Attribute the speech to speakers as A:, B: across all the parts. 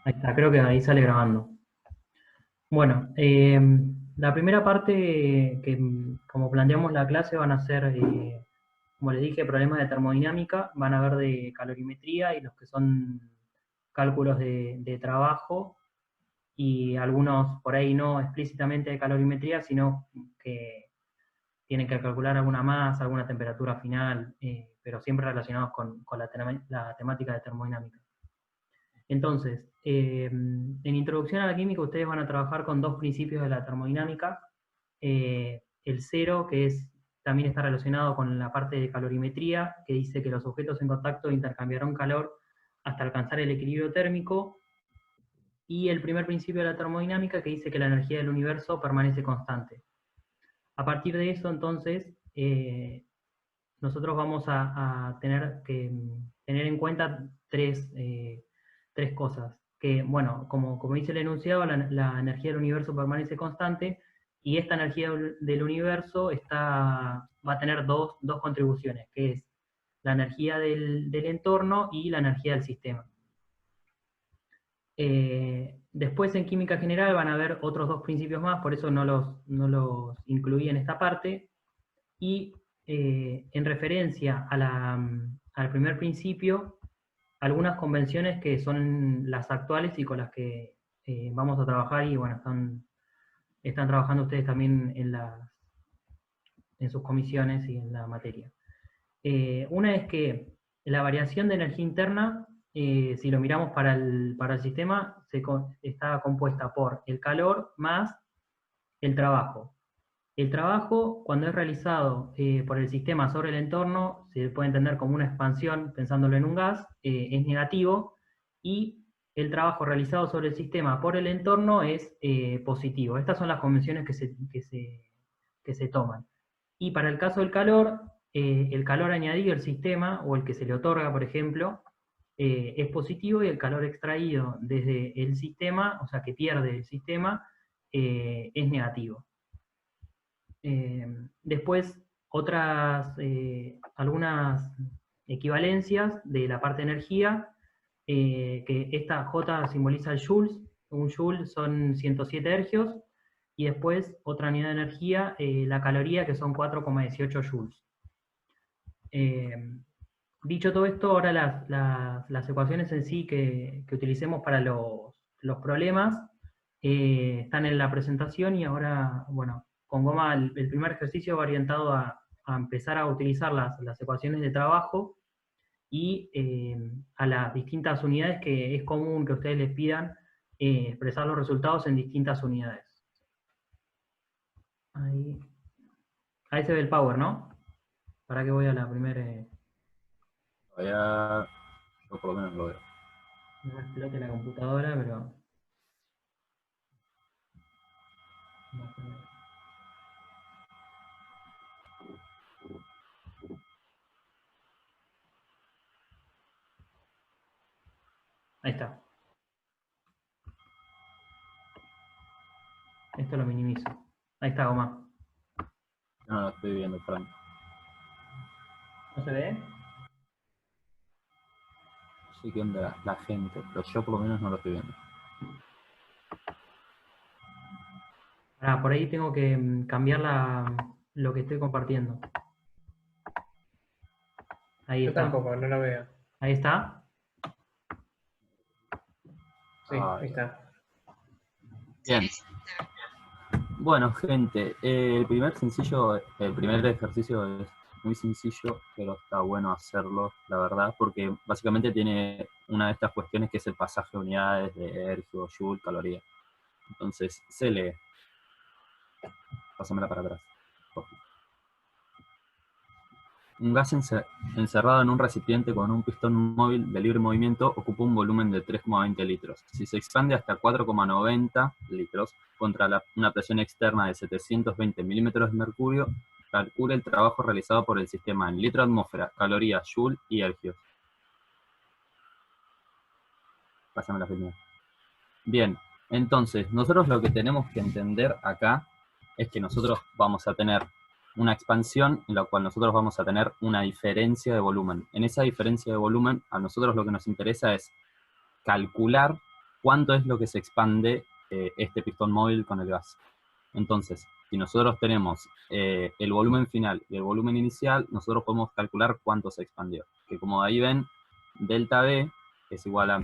A: Ahí está, creo que ahí sale grabando. Bueno, la primera parte que, como planteamos la clase, van a ser, como les dije, problemas de termodinámica, van a ver de calorimetría y los que son cálculos de trabajo y algunos por ahí no explícitamente de calorimetría, sino que tienen que calcular alguna masa, alguna temperatura final, pero siempre relacionados con la temática de termodinámica. Entonces, en Introducción a la Química ustedes van a trabajar con dos principios de la termodinámica. El cero, que también está relacionado con la parte de calorimetría, que dice que los objetos en contacto intercambiarán calor hasta alcanzar el equilibrio térmico. Y el primer principio de la termodinámica, que dice que la energía del universo permanece constante. A partir de eso, entonces, nosotros vamos a tener que tener en cuenta tres cosas. Que, bueno, como dice el enunciado, la energía del universo permanece constante y esta energía del universo va a tener dos contribuciones, que es la energía del entorno y la energía del sistema. Después en química general van a haber otros dos principios más, por eso no los incluí en esta parte, y en referencia al primer principio, algunas convenciones que son las actuales y con las que vamos a trabajar y bueno, están trabajando ustedes también en sus comisiones y en la materia. Una es que la variación de energía interna, si lo miramos para el sistema, está compuesta por el calor más el trabajo. El trabajo, cuando es realizado por el sistema sobre el entorno, se puede entender como una expansión, pensándolo en un gas, es negativo, y el trabajo realizado sobre el sistema por el entorno es positivo. Estas son las convenciones que se toman. Y para el caso del calor, el calor añadido al sistema, o el que se le otorga, por ejemplo, es positivo y el calor extraído desde el sistema, o sea, que pierde el sistema, es negativo. Después, algunas equivalencias de la parte de energía, que esta J simboliza el joules, un joule son 107 hercios, y después otra unidad de energía, la caloría, que son 4,18 joules. Dicho todo esto, ahora las ecuaciones en sí que utilicemos para los problemas están en la presentación y ahora, bueno, con Goma el primer ejercicio va orientado a empezar a utilizar las ecuaciones de trabajo y a las distintas unidades que es común que ustedes les pidan expresar los resultados en distintas unidades. Ahí se ve el power, ¿no? Para que voy a la primera...
B: Todavía yo por lo menos lo veo.
A: No explote la computadora, pero... Ahí está. Esto lo minimizo. Ahí está, Goma.
B: No lo estoy viendo, Fran.
A: ¿No se ve?
B: No sé qué onda la gente, pero yo por lo menos no lo estoy viendo.
A: Por ahí tengo que cambiar lo que estoy compartiendo. Ahí
C: Yo
A: está.
C: tampoco, no lo veo.
A: Ahí está.
C: Sí, ahí está.
B: Bien. Bueno, gente, el primer ejercicio es muy sencillo, pero está bueno hacerlo, la verdad, porque básicamente tiene una de estas cuestiones que es el pasaje de unidades de ergio, joule, caloría. Entonces, se lee. Pásamela para atrás. Un gas encerrado en un recipiente con un pistón móvil de libre movimiento ocupa un volumen de 3,20 litros. Si se expande hasta 4,90 litros contra una presión externa de 720 milímetros de mercurio, calcule el trabajo realizado por el sistema en litro atmósfera, calorías, joule y hercios. Pásame la primera. Bien, entonces, nosotros lo que tenemos que entender acá es que nosotros vamos a tener una expansión en la cual nosotros vamos a tener una diferencia de volumen. En esa diferencia de volumen, a nosotros lo que nos interesa es calcular cuánto es lo que se expande este pistón móvil con el gas. Entonces, si nosotros tenemos el volumen final y el volumen inicial, nosotros podemos calcular cuánto se expandió. Que como ahí ven, delta B es igual a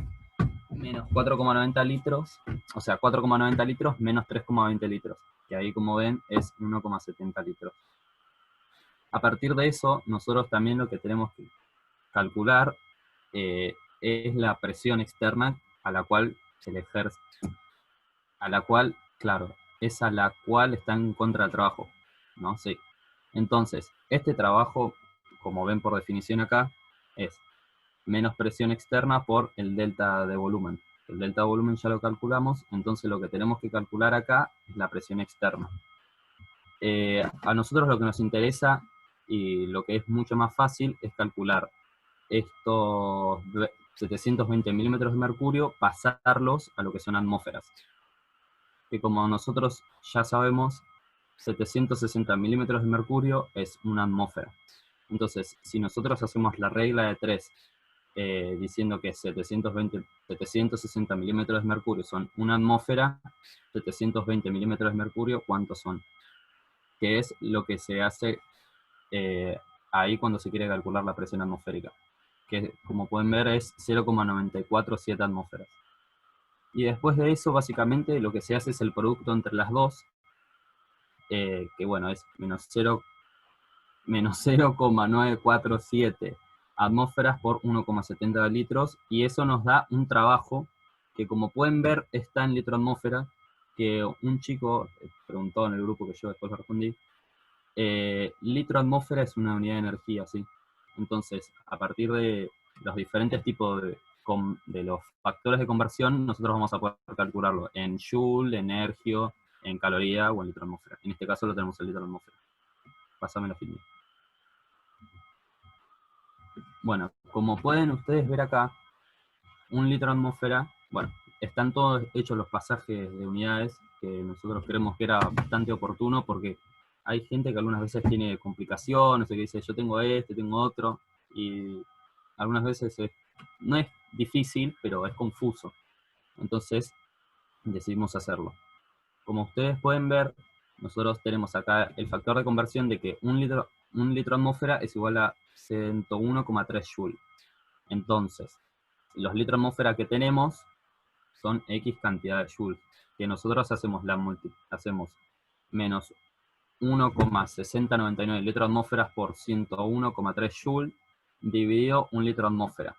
B: menos 4,90 litros, o sea, 4,90 litros menos 3,20 litros, que ahí como ven es 1,70 litros. A partir de eso, nosotros también lo que tenemos que calcular es la presión externa a la cual se le ejerce, a la cual, claro, es a la cual está en contra del trabajo, ¿no? Sí. Entonces, este trabajo, como ven por definición acá, es menos presión externa por el delta de volumen. El delta de volumen ya lo calculamos, entonces lo que tenemos que calcular acá es la presión externa. A nosotros lo que nos interesa y lo que es mucho más fácil es calcular estos 720 milímetros de mercurio, pasarlos a lo que son atmósferas. Que como nosotros ya sabemos, 760 milímetros de mercurio es una atmósfera. Entonces, si nosotros hacemos la regla de 3, diciendo que 760 milímetros de mercurio son una atmósfera, 720 milímetros de mercurio, ¿cuántos son? Que es lo que se hace ahí cuando se quiere calcular la presión atmosférica, que como pueden ver es 0,947 atmósferas. Y después de eso, básicamente, lo que se hace es el producto entre las dos, que bueno, es menos 0,947 atmósferas por 1,70 litros, y eso nos da un trabajo que, como pueden ver, está en litro atmósfera, que un chico preguntó en el grupo que yo después le respondí. Litro atmósfera es una unidad de energía, ¿sí? Entonces, a partir de los diferentes tipos de los factores de conversión, nosotros vamos a poder calcularlo en joule, en ergio, en caloría o en litro atmósfera. En este caso lo tenemos en litro atmósfera. Pásame la film. Bueno, como pueden ustedes ver acá, un litro atmósfera, bueno, están todos hechos los pasajes de unidades, que nosotros creemos que era bastante oportuno porque hay gente que algunas veces tiene complicaciones, que dice yo tengo este, tengo otro, y algunas veces no es difícil, pero es confuso. Entonces decidimos hacerlo. Como ustedes pueden ver, nosotros tenemos acá el factor de conversión de que un litro atmósfera es igual a 101,3 joule. Entonces, los litros atmósfera que tenemos son X cantidad de joules, que nosotros hacemos menos 1,6099 litros atmósferas por 101,3 joules dividido un litro atmósfera.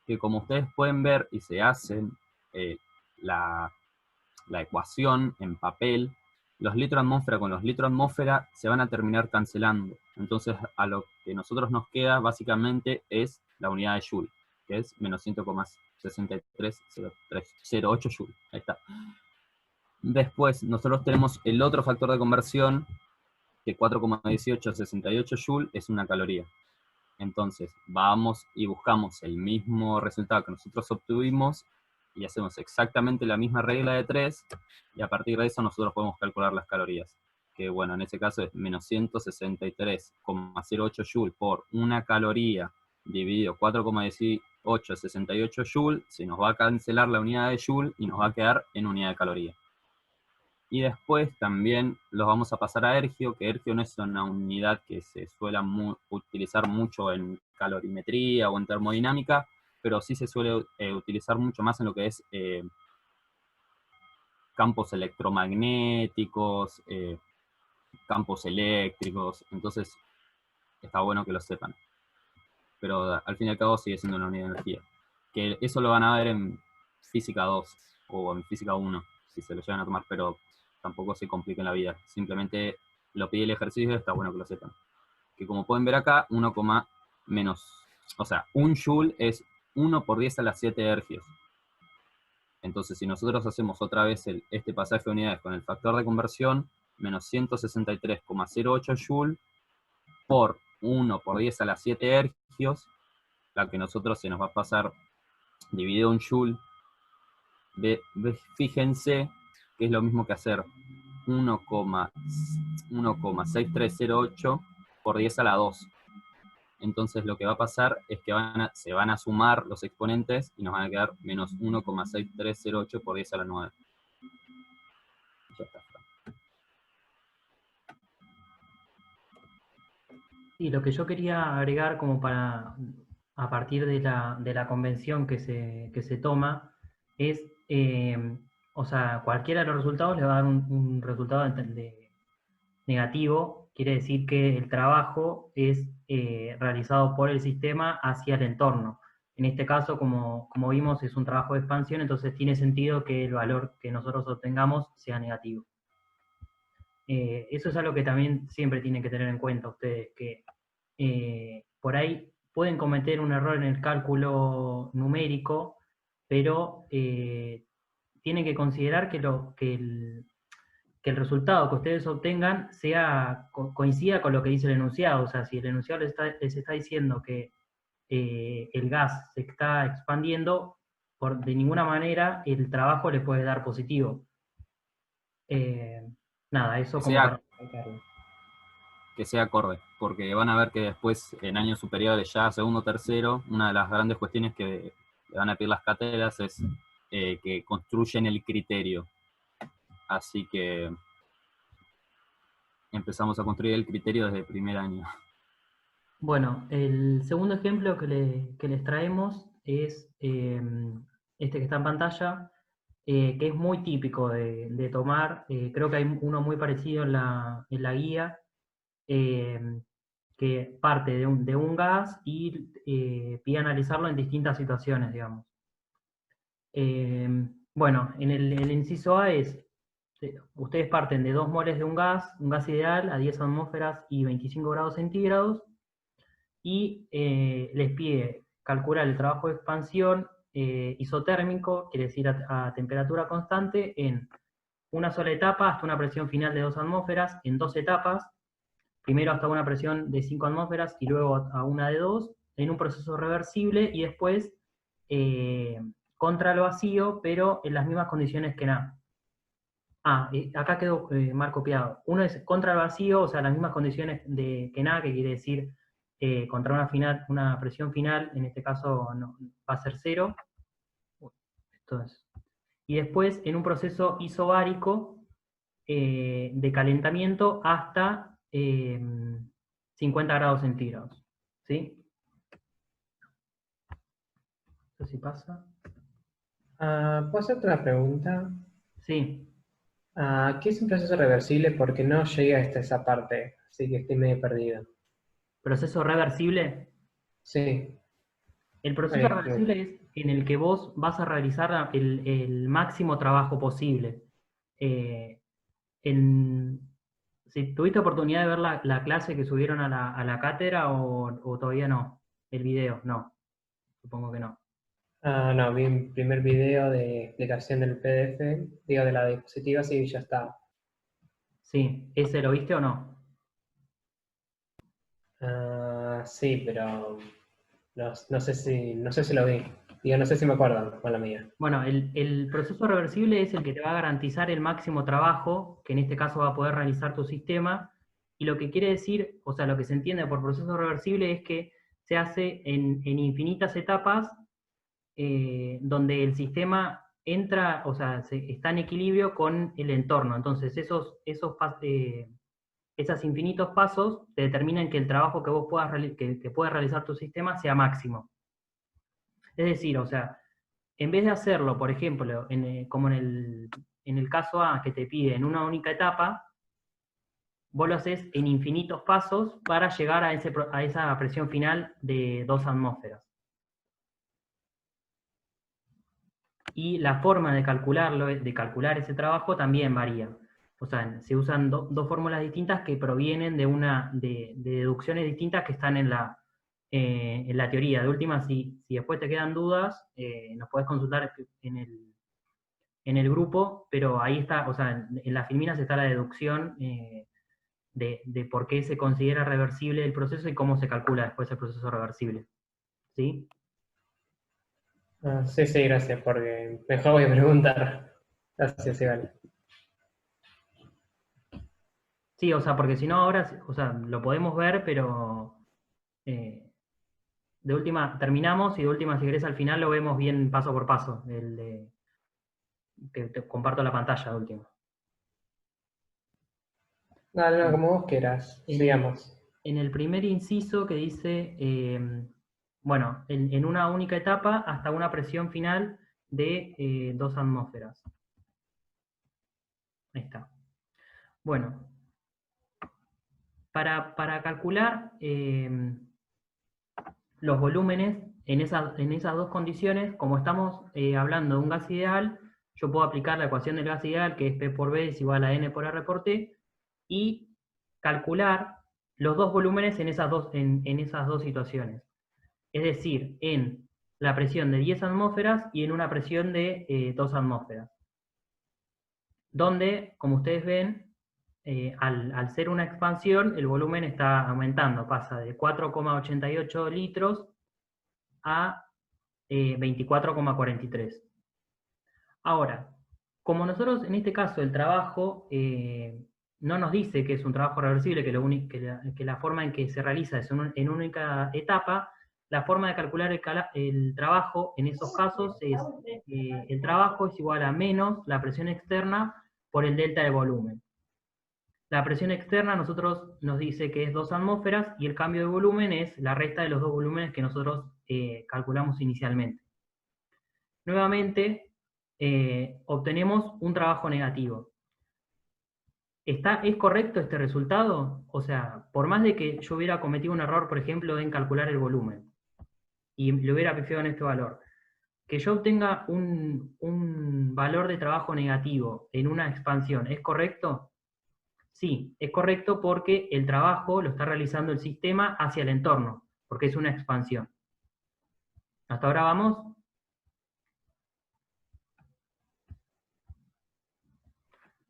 B: Que como ustedes pueden ver y se hacen la ecuación en papel, los litros atmósfera con los litros atmósfera se van a terminar cancelando. Entonces, a lo que nosotros nos queda básicamente es la unidad de joule, que es menos 100,6308 joule. Ahí está. Después, nosotros tenemos el otro factor de conversión, que 4,1868 joule es una caloría. Entonces, vamos y buscamos el mismo resultado que nosotros obtuvimos y hacemos exactamente la misma regla de 3, y a partir de eso nosotros podemos calcular las calorías. Que bueno, en ese caso es menos 163,08 joule por una caloría dividido 4,1868 joule, se nos va a cancelar la unidad de joule y nos va a quedar en unidad de caloría. Y después también los vamos a pasar a ergio, que ergio no es una unidad que se suele utilizar mucho en calorimetría o en termodinámica, pero sí se suele utilizar mucho más en lo que es campos electromagnéticos, campos eléctricos, entonces está bueno que lo sepan. Pero al fin y al cabo sigue siendo una unidad de energía. Que eso lo van a ver en física 2 o en física 1, si se lo llegan a tomar, pero tampoco se compliquen la vida. Simplemente lo pide el ejercicio y está bueno que lo sepan. Que como pueden ver acá, 1, o sea, un joule es 1 por 10 a la 7 ergios. Entonces, si nosotros hacemos otra vez este pasaje de unidades con el factor de conversión, menos 163,08 joule por 1 por 10 a la 7 ergios, la que nosotros se nos va a pasar dividido un joule. Fíjense que es lo mismo que hacer 1,6308 por 10 a la 2. Entonces lo que va a pasar es que se van a sumar los exponentes y nos van a quedar menos 1,6308 por 10 a la 9. Ya está.
A: Y lo que yo quería agregar como para, a partir de la convención que se toma, es, o sea, cualquiera de los resultados le va a dar un resultado negativo, quiere decir que el trabajo es realizado por el sistema hacia el entorno. En este caso, como vimos, es un trabajo de expansión, entonces tiene sentido que el valor que nosotros obtengamos sea negativo. Eso es algo que también siempre tienen que tener en cuenta ustedes, que por ahí pueden cometer un error en el cálculo numérico, pero tienen que considerar que el resultado que ustedes obtengan coincida con lo que dice el enunciado. O sea, si el enunciado les está diciendo que el gas se está expandiendo, de ninguna manera el trabajo le puede dar positivo. Nada, eso como para explicarlo.
B: Que sea acorde, porque van a ver que después, en años superiores, ya segundo, tercero, una de las grandes cuestiones que le van a pedir las cátedras es que construyen el criterio. Así que empezamos a construir el criterio desde el primer año.
A: Bueno, el segundo ejemplo que les traemos es este que está en pantalla, que es muy típico de tomar. Creo que hay uno muy parecido en la guía, que parte de un gas y pide analizarlo en distintas situaciones, digamos. Bueno, en el inciso A es, ustedes parten de 2 moles de un gas ideal a 10 atmósferas y 25 grados centígrados, y les pide calcular el trabajo de expansión isotérmico, quiere decir a temperatura constante, en una sola etapa hasta una presión final de 2 atmósferas, en 2 etapas, primero hasta una presión de 5 atmósferas y luego a una de 2, en un proceso reversible, y después contra el vacío, pero en las mismas condiciones que NA. Acá quedó mal copiado. Uno es contra el vacío, o sea, las mismas condiciones que NA, que quiere decir contra una presión final, en este caso va a ser 0. Entonces, y después en un proceso isobárico de calentamiento hasta 50 grados centígrados. ¿Sí? No sé si pasa.
C: ¿Puedo hacerte una pregunta?
A: Sí.
C: ¿Qué es un proceso reversible? Porque no llegué hasta esa parte, así que estoy medio perdido.
A: ¿Proceso reversible?
C: Sí.
A: El proceso reversible es en el que vos vas a realizar el máximo trabajo posible. Si tuviste oportunidad de ver la clase que subieron a la cátedra o todavía no, el video, no, supongo que no.
C: No, vi un primer video de explicación del PDF, digo, de la diapositiva, sí, ya está.
A: Sí, ¿ese lo viste o no?
C: Sí, pero no sé si lo vi. Digo, no sé si me acuerdo con la mía.
A: Bueno, el proceso reversible es el que te va a garantizar el máximo trabajo, que en este caso va a poder realizar tu sistema, y lo que quiere decir, o sea, lo que se entiende por proceso reversible es que se hace en infinitas etapas, donde el sistema entra, o sea, está en equilibrio con el entorno. Entonces, esos infinitos pasos te determinan que el trabajo que vos que pueda realizar tu sistema sea máximo. Es decir, o sea, en vez de hacerlo, por ejemplo, como en el caso A, que te pide en una única etapa, vos lo haces en infinitos pasos para llegar a esa presión final de 2 atmósferas. Y la forma de calcular ese trabajo también varía. O sea, se usan dos fórmulas distintas que provienen de deducciones distintas que están en la teoría. De última, si después te quedan dudas, nos podés consultar en el grupo, pero ahí está, o sea, en las filminas está la deducción de por qué se considera reversible el proceso y cómo se calcula después el proceso reversible. ¿Sí?
C: Sí, sí, gracias, porque mejor voy a preguntar. Gracias, Iván.
A: Sí, o sea, porque si no ahora, o sea, lo podemos ver, pero De última, terminamos y de última, si querés, al final lo vemos bien paso por paso, que te comparto la pantalla de última.
C: No, como vos quieras, sigamos.
A: En el primer inciso que dice, bueno, en una única etapa hasta una presión final de 2 atmósferas. Ahí está. Bueno, para calcular los volúmenes en esas dos condiciones, como estamos hablando de un gas ideal, yo puedo aplicar la ecuación del gas ideal, que es P por B es igual a N por R por T, y calcular los dos volúmenes en esas dos situaciones. Es decir, en la presión de 10 atmósferas y en una presión de 2 atmósferas. Donde, como ustedes ven, al ser una expansión, el volumen está aumentando, pasa de 4,88 litros a 24,43. Ahora, como nosotros en este caso el trabajo no nos dice que es un trabajo reversible, que la forma en que se realiza es en única etapa, la forma de calcular el trabajo en esos casos es el trabajo es igual a menos la presión externa por el delta de volumen. La presión externa a nosotros nos dice que es 2 atmósferas y el cambio de volumen es la resta de los dos volúmenes que nosotros calculamos inicialmente. Nuevamente, obtenemos un trabajo negativo. ¿Es correcto este resultado? O sea, por más de que yo hubiera cometido un error, por ejemplo, en calcular el volumen, y le hubiera fijado en este valor, que yo obtenga un valor de trabajo negativo en una expansión, ¿es correcto? Sí, es correcto porque el trabajo lo está realizando el sistema hacia el entorno, porque es una expansión. ¿Hasta ahora vamos?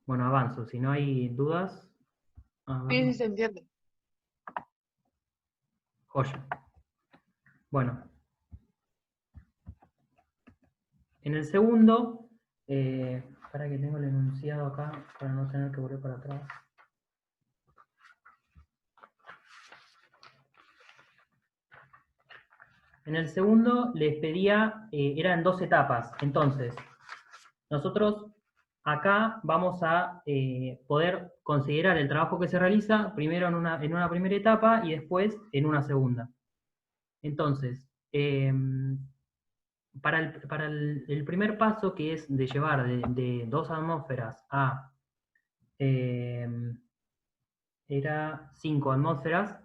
A: Bueno, avanzo. Si no hay dudas...
D: Sí, sí se entiende.
A: Joya. Bueno. En el segundo, para que tengo el enunciado acá, para no tener que volver para atrás. En el segundo les pedía, eran 2 etapas. Entonces, nosotros acá vamos a poder considerar el trabajo que se realiza primero en una primera etapa y después en una segunda. Entonces, para el primer paso, que es de llevar de 2 atmósferas a era 5 atmósferas,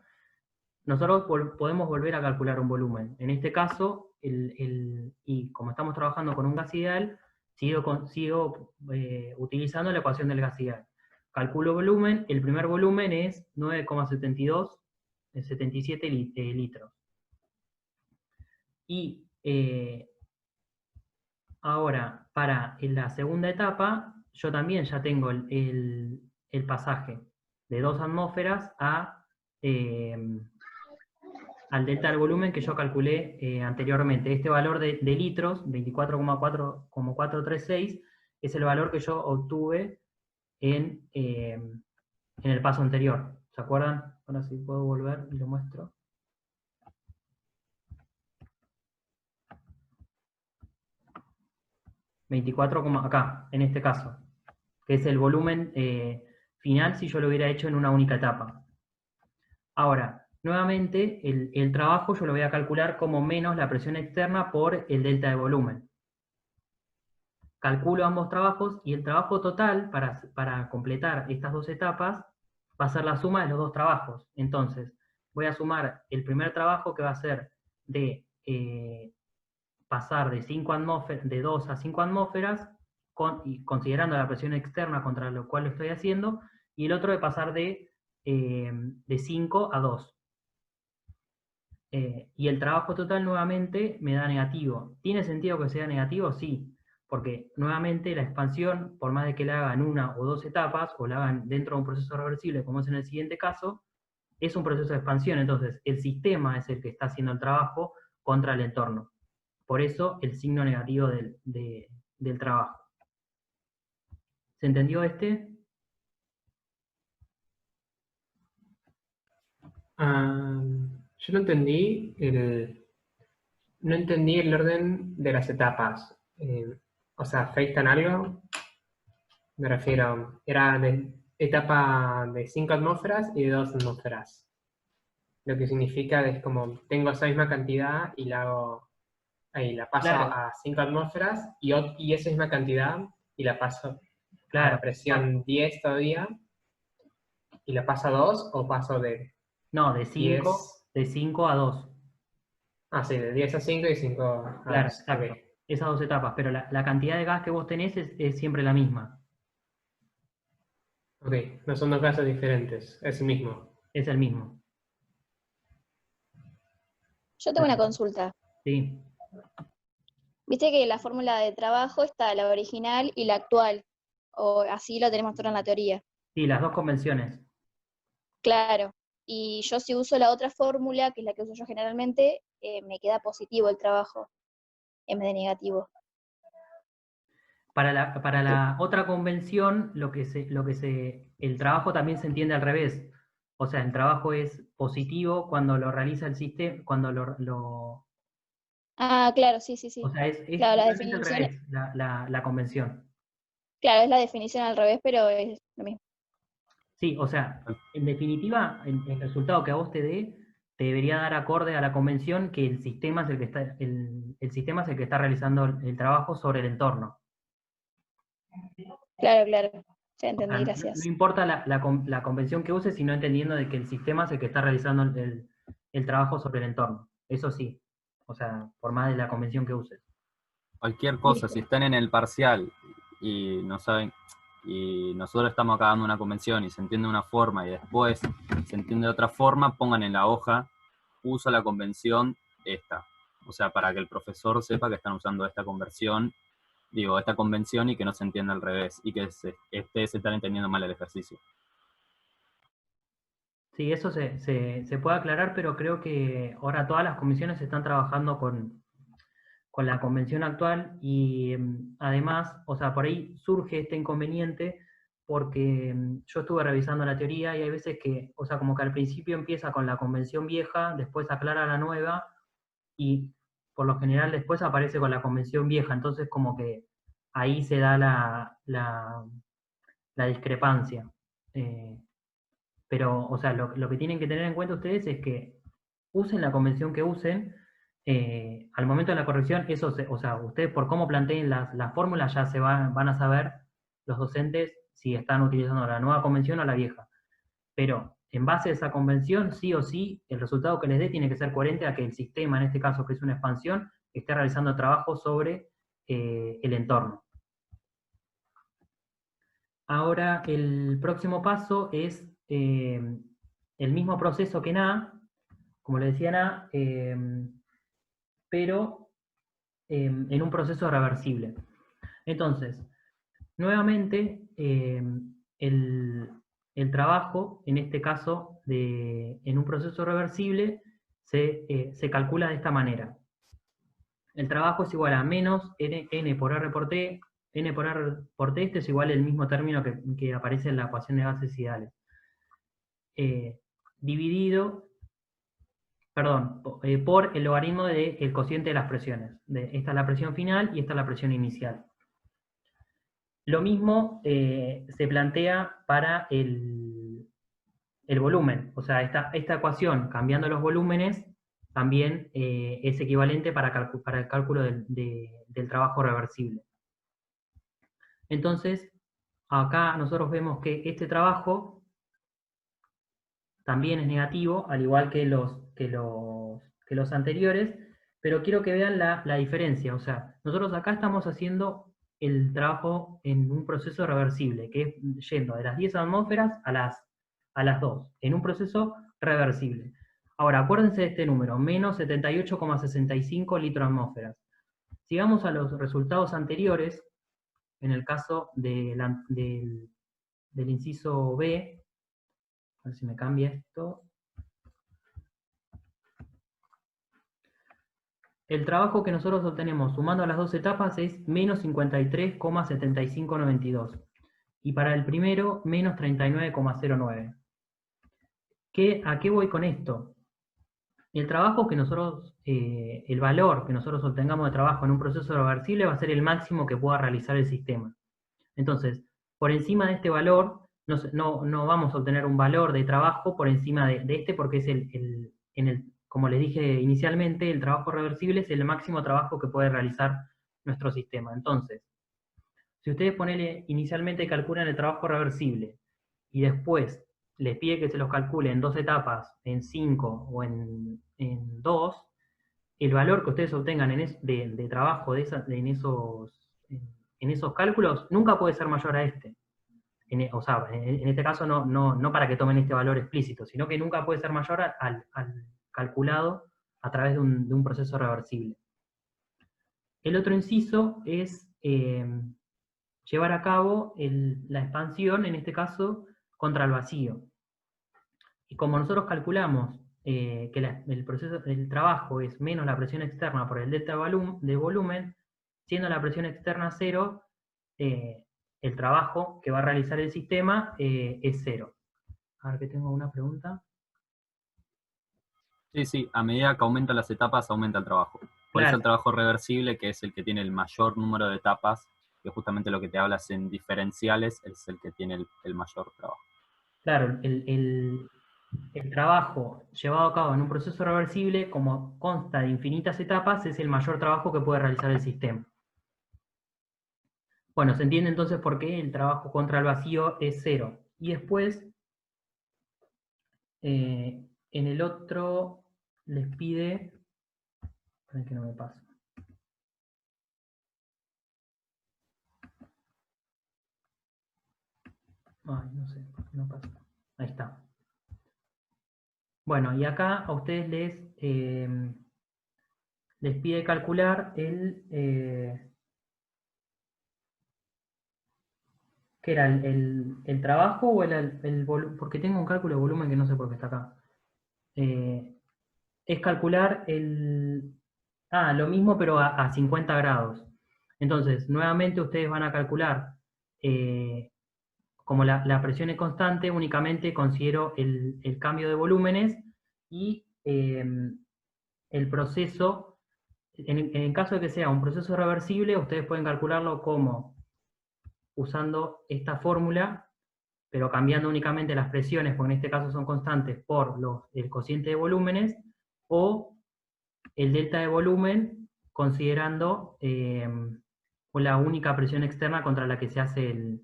A: nosotros podemos volver a calcular un volumen. En este caso, y como estamos trabajando con un gas ideal, sigo utilizando la ecuación del gas ideal. Calculo volumen, el primer volumen es 9,72, 77 litros. Y ahora, para la segunda etapa, yo también ya tengo el pasaje de 2 atmósferas al delta del volumen que yo calculé anteriormente. Este valor de litros, 24,436, es el valor que yo obtuve en el paso anterior. ¿Se acuerdan? Ahora sí puedo volver y lo muestro. Acá, en este caso, que es el volumen final si yo lo hubiera hecho en una única etapa. Ahora, nuevamente, el trabajo yo lo voy a calcular como menos la presión externa por el delta de volumen. Calculo ambos trabajos y el trabajo total para completar estas 2 etapas va a ser la suma de los 2 trabajos. Entonces, voy a sumar el primer trabajo que va a ser de pasar de 2 a 5 atmósferas, considerando la presión externa contra lo cual lo estoy haciendo, y el otro de pasar de 5 a 2. Y el trabajo total nuevamente me da negativo. ¿Tiene sentido que sea negativo? Sí, porque nuevamente la expansión, por más de que la hagan 1 o 2 etapas, o la hagan dentro de un proceso reversible, como es en el siguiente caso, es un proceso de expansión, entonces el sistema es el que está haciendo el trabajo contra el entorno. Por eso el signo negativo del trabajo. ¿Se entendió este?
C: Yo no entendí el orden de las etapas. O sea, ¿afectan algo? Me refiero, era de etapa de 5 atmósferas y de 2 atmósferas. Lo que significa es como tengo esa misma cantidad y la hago, ahí la paso
A: Claro,
C: a 5 atmósferas y esa misma cantidad y la paso a
A: claro.
C: la presión 10 todavía y la paso a 2 o paso de
A: No, de
C: 10.
A: 5 a 2.
C: Ah, sí, de 10 a 5 y 5 a
A: Claro,
C: 2. Ok.
A: exacto. Esas dos etapas, pero la cantidad de gas que vos tenés es siempre la misma.
C: Ok, no son dos casos diferentes, es el mismo.
A: Es el mismo.
E: Yo tengo una consulta.
A: Sí,
E: Viste que la fórmula de trabajo está la original y la actual, o así lo tenemos todo en la teoría.
A: sí, las dos convenciones.
E: Claro. Y yo si uso la otra fórmula, que es la que uso yo generalmente, me queda positivo el trabajo en vez de negativo.
A: Para la otra convención, el trabajo también se entiende al revés. O sea, el trabajo es positivo cuando lo realiza el sistema,
E: Ah, claro, sí, sí,
A: o
E: sí.
A: sea, es
E: Claro, la
A: totalmente al
E: definición,
A: revés la convención.
E: claro, es la definición al revés, pero es lo mismo.
A: Sí, o sea, en definitiva, el resultado que a vos te dé te debería dar acorde a la convención que el sistema es el que está, el sistema es el que está realizando el trabajo sobre el entorno.
E: Claro, claro. Ya
A: O sea,
E: entendí,
A: no
E: gracias.
A: importa la convención que uses, sino entendiendo de que el sistema es el que está realizando el trabajo sobre el entorno. Eso sí, o sea, por más de la convención que uses.
B: Cualquier cosa, si están en el parcial y no saben, y nosotros estamos acá dando una convención y se entiende de una forma y después se entiende de otra forma, pongan en la hoja, uso la convención esta. O sea, para que el profesor sepa que están usando esta conversión, esta convención y que no se entienda al revés y que se están entendiendo mal el ejercicio.
A: Sí, eso se puede aclarar, pero creo que ahora todas las comisiones están trabajando con la convención actual y además, o sea, por ahí surge este inconveniente porque yo estuve revisando la teoría y hay veces que, o sea, como que al principio empieza con la convención vieja, después aclara la nueva y por lo general después aparece con la convención vieja, entonces como que ahí se da la discrepancia. Eh, pero, o sea, lo que tienen que tener en cuenta ustedes es que usen la convención que usen, al momento de la corrección, o sea, ustedes por cómo planteen las fórmulas ya van a saber los docentes si están utilizando la nueva convención o la vieja. Pero en base a esa convención, sí o sí, el resultado que les dé tiene que ser coherente a que el sistema, en este caso que es una expansión, esté realizando trabajo sobre el entorno. Ahora, el próximo paso es el mismo proceso que NA, como le decía NA, pero en un proceso reversible. Entonces, nuevamente, el trabajo, en este caso, en un proceso reversible, se calcula de esta manera. El trabajo es igual a menos n por R por T. N por R por T, este es igual al mismo término que aparece en la ecuación de gases ideales. Dividido, perdón, por el logaritmo del cociente de las presiones. Esta es la presión final y esta es la presión inicial. Lo mismo se plantea para el volumen. O sea, esta ecuación, cambiando los volúmenes, también es equivalente para el cálculo del trabajo reversible. Entonces, acá nosotros vemos que este trabajo también es negativo, al igual que los anteriores, pero quiero que vean la diferencia. O sea, nosotros acá estamos haciendo el trabajo en un proceso reversible, que es yendo de las 10 atmósferas a las 2, en un proceso reversible. Ahora, acuérdense de este número, menos 78,65 litros atmósferas. Si vamos a los resultados anteriores, en el caso del inciso B, a ver si me cambia esto. El trabajo que nosotros obtenemos sumando las dos etapas es menos 53,7592. Y para el primero, menos 39,09. ¿A qué voy con esto? el trabajo que nosotros, el valor que nosotros obtengamos de trabajo en un proceso reversible va a ser el máximo que pueda realizar el sistema. Entonces, por encima de este valor, no vamos a obtener un valor de trabajo por encima de este, porque es como les dije inicialmente, el trabajo reversible es el máximo trabajo que puede realizar nuestro sistema. Entonces, si ustedes inicialmente calculan el trabajo reversible y después les pide que se los calcule en 2 etapas, en 5 o en 2, el valor que ustedes obtengan de trabajo en esos cálculos nunca puede ser mayor a este. O sea, en este caso no para que tomen este valor explícito, sino que nunca puede ser mayor al calculado a través de un proceso reversible. El otro inciso es llevar a cabo la expansión, en este caso, contra el vacío. Y como nosotros calculamos que el trabajo es menos la presión externa por el delta de volumen, siendo la presión externa 0, el trabajo que va a realizar el sistema es 0. A ver que tengo una pregunta.
B: Sí, a medida que aumentan las etapas, aumenta el trabajo. Por
A: Claro.
B: eso el trabajo reversible, que es el que tiene el mayor número de etapas, que justamente lo que te hablas en diferenciales, es el que tiene el mayor trabajo.
A: Claro, el trabajo llevado a cabo en un proceso reversible, como consta de infinitas etapas, es el mayor trabajo que puede realizar el sistema. Bueno, se entiende entonces por qué el trabajo contra el vacío es 0. Y después, en el otro les pide... Esperen que no me pasa. Ay, no sé, ¿por qué no pasa? Ahí está. Bueno, y acá a ustedes les pide calcular ¿qué era? ¿El trabajo o el volumen? Porque tengo un cálculo de volumen que no sé por qué está acá. Es calcular lo mismo pero a 50 grados. Entonces, nuevamente ustedes van a calcular, como la presión es constante, únicamente considero el cambio de volúmenes y el proceso, en caso de que sea un proceso reversible, ustedes pueden calcularlo como usando esta fórmula, pero cambiando únicamente las presiones, porque en este caso son constantes, por el cociente de volúmenes, o el delta de volumen, considerando la única presión externa contra la que se hace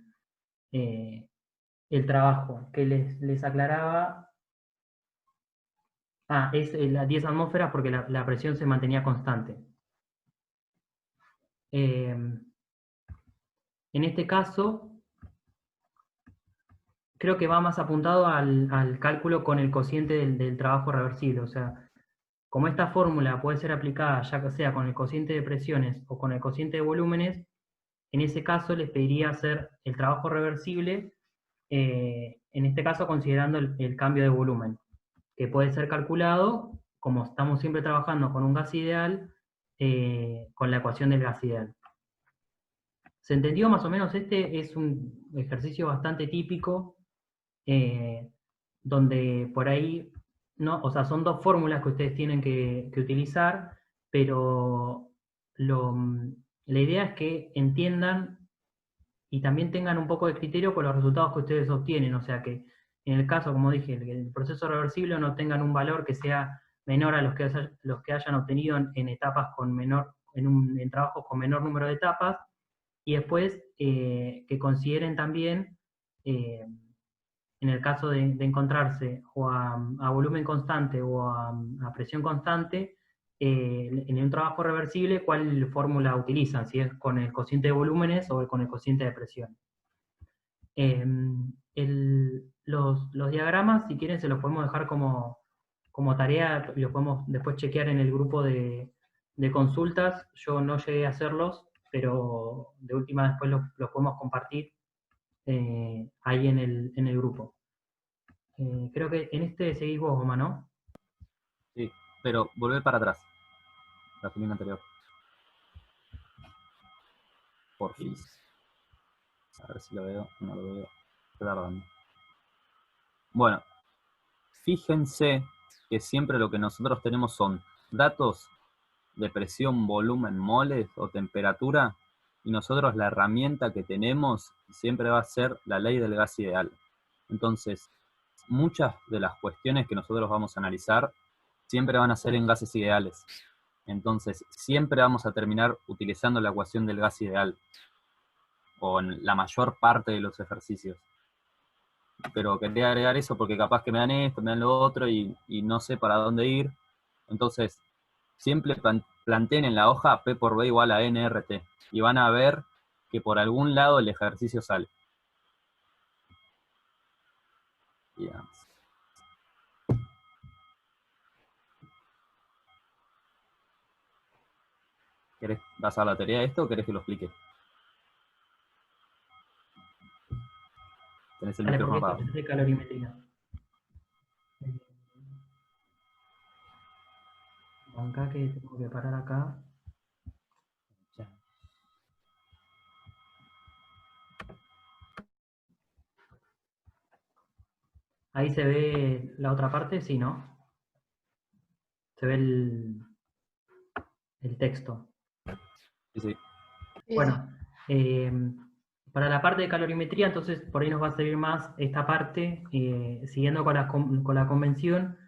A: el trabajo, que les aclaraba. Es las 10 atmósferas porque la presión se mantenía constante. En este caso, creo que va más apuntado al cálculo con el cociente del trabajo reversible. O sea, como esta fórmula puede ser aplicada ya sea con el cociente de presiones o con el cociente de volúmenes, en ese caso les pediría hacer el trabajo reversible, en este caso considerando el cambio de volumen, que puede ser calculado, como estamos siempre trabajando con un gas ideal, con la ecuación del gas ideal. ¿Se entendió más o menos? Este es un ejercicio bastante típico, donde por ahí, o sea, son 2 fórmulas que ustedes tienen que utilizar, pero la idea es que entiendan y también tengan un poco de criterio con los resultados que ustedes obtienen, o sea que en el caso, como dije, el proceso reversible no tengan un valor que sea menor a los que hayan obtenido en etapas con menor, en trabajos con menor número de etapas, y después que consideren también, en el caso de encontrarse o a volumen constante o a presión constante, en un trabajo reversible, ¿cuál fórmula utilizan? Si es con el cociente de volúmenes o con el cociente de presión. Los diagramas, si quieren, se los podemos dejar como tarea y los podemos después chequear en el grupo de consultas. Yo no llegué a hacerlos, pero de última después los podemos compartir ahí en el grupo. Creo que en este seguís vos, Oma, ¿no?
B: Sí, pero volver para atrás. La filmina anterior. Porfis. A ver si lo veo. No lo veo. Está tardando. Bueno, fíjense que siempre lo que nosotros tenemos son datos de presión, volumen, moles o temperatura, y nosotros la herramienta que tenemos siempre va a ser la ley del gas ideal. Entonces, muchas de las cuestiones que nosotros vamos a analizar siempre van a ser en gases ideales. Entonces, siempre vamos a terminar utilizando la ecuación del gas ideal, o en la mayor parte de los ejercicios. Pero quería agregar eso porque capaz que me dan esto, me dan lo otro, y no sé para dónde ir. Entonces, siempre planteen en la hoja P por B igual a NRT, y van a ver que por algún lado el ejercicio sale. Bien. ¿Vas a la teoría de esto o querés que lo explique? Tenés el micrófono apagado.
A: De calorimetría. Banca que tengo que parar acá. Ahí se ve la otra parte, sí, ¿no? Se ve el texto.
B: Sí, sí.
A: Bueno, para la parte de calorimetría, entonces por ahí nos va a servir más esta parte, siguiendo con la convención,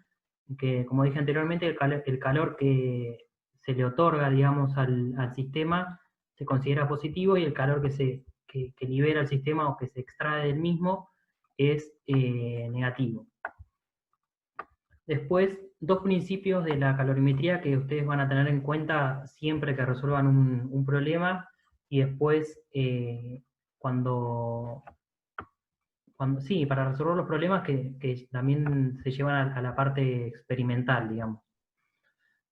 A: que como dije anteriormente, el calor que se le otorga, digamos, al sistema se considera positivo, y el calor que libera el sistema o que se extrae del mismo es negativo. Después, dos principios de la calorimetría que ustedes van a tener en cuenta siempre que resuelvan un problema, y después sí, para resolver los problemas que también se llevan a la parte experimental, digamos.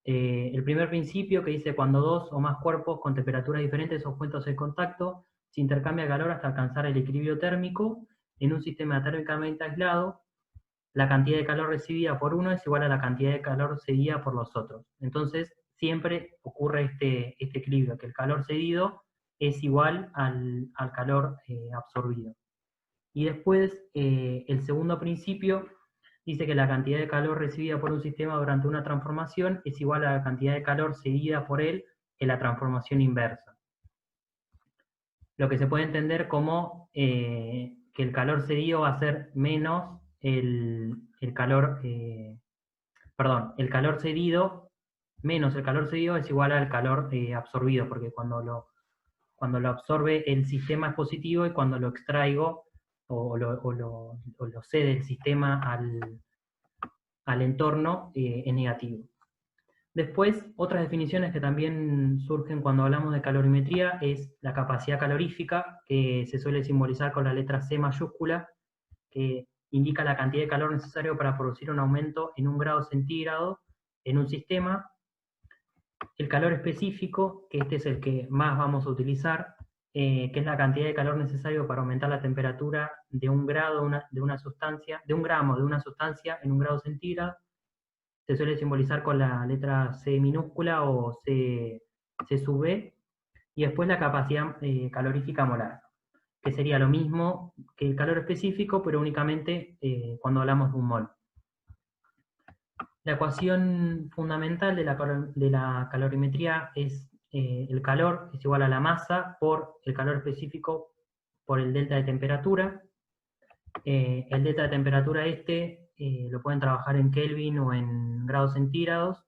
A: El primer principio que dice: cuando dos o más cuerpos con temperaturas diferentes son puestos en contacto, se intercambia calor hasta alcanzar el equilibrio térmico. En un sistema térmicamente aislado, la cantidad de calor recibida por uno es igual a la cantidad de calor cedida por los otros. Entonces, siempre ocurre este equilibrio, que el calor cedido es igual al calor absorbido. Y después, el segundo principio dice que la cantidad de calor recibida por un sistema durante una transformación es igual a la cantidad de calor cedida por él en la transformación inversa. Lo que se puede entender como que el calor cedido va a ser menos el calor cedido, menos el calor cedido es igual al calor absorbido, porque cuando lo absorbe el sistema es positivo, y cuando lo extraigo o lo cede el sistema al entorno es negativo. Después, otras definiciones que también surgen cuando hablamos de calorimetría es la capacidad calorífica, que se suele simbolizar con la letra C mayúscula, que indica la cantidad de calor necesario para producir un aumento en 1 grado centígrado en un sistema. El calor específico, que este es el que más vamos a utilizar, que es la cantidad de calor necesario para aumentar la temperatura de 1 grado de una sustancia, de 1 gramo de una sustancia en 1 grado centígrado. Se suele simbolizar con la letra C minúscula o C sub B. Y después la capacidad calorífica molar, que sería lo mismo que el calor específico, pero únicamente cuando hablamos de un mol. La ecuación fundamental de la calorimetría es el calor es igual a la masa por el calor específico por el delta de temperatura. El delta de temperatura lo pueden trabajar en Kelvin o en grados centígrados.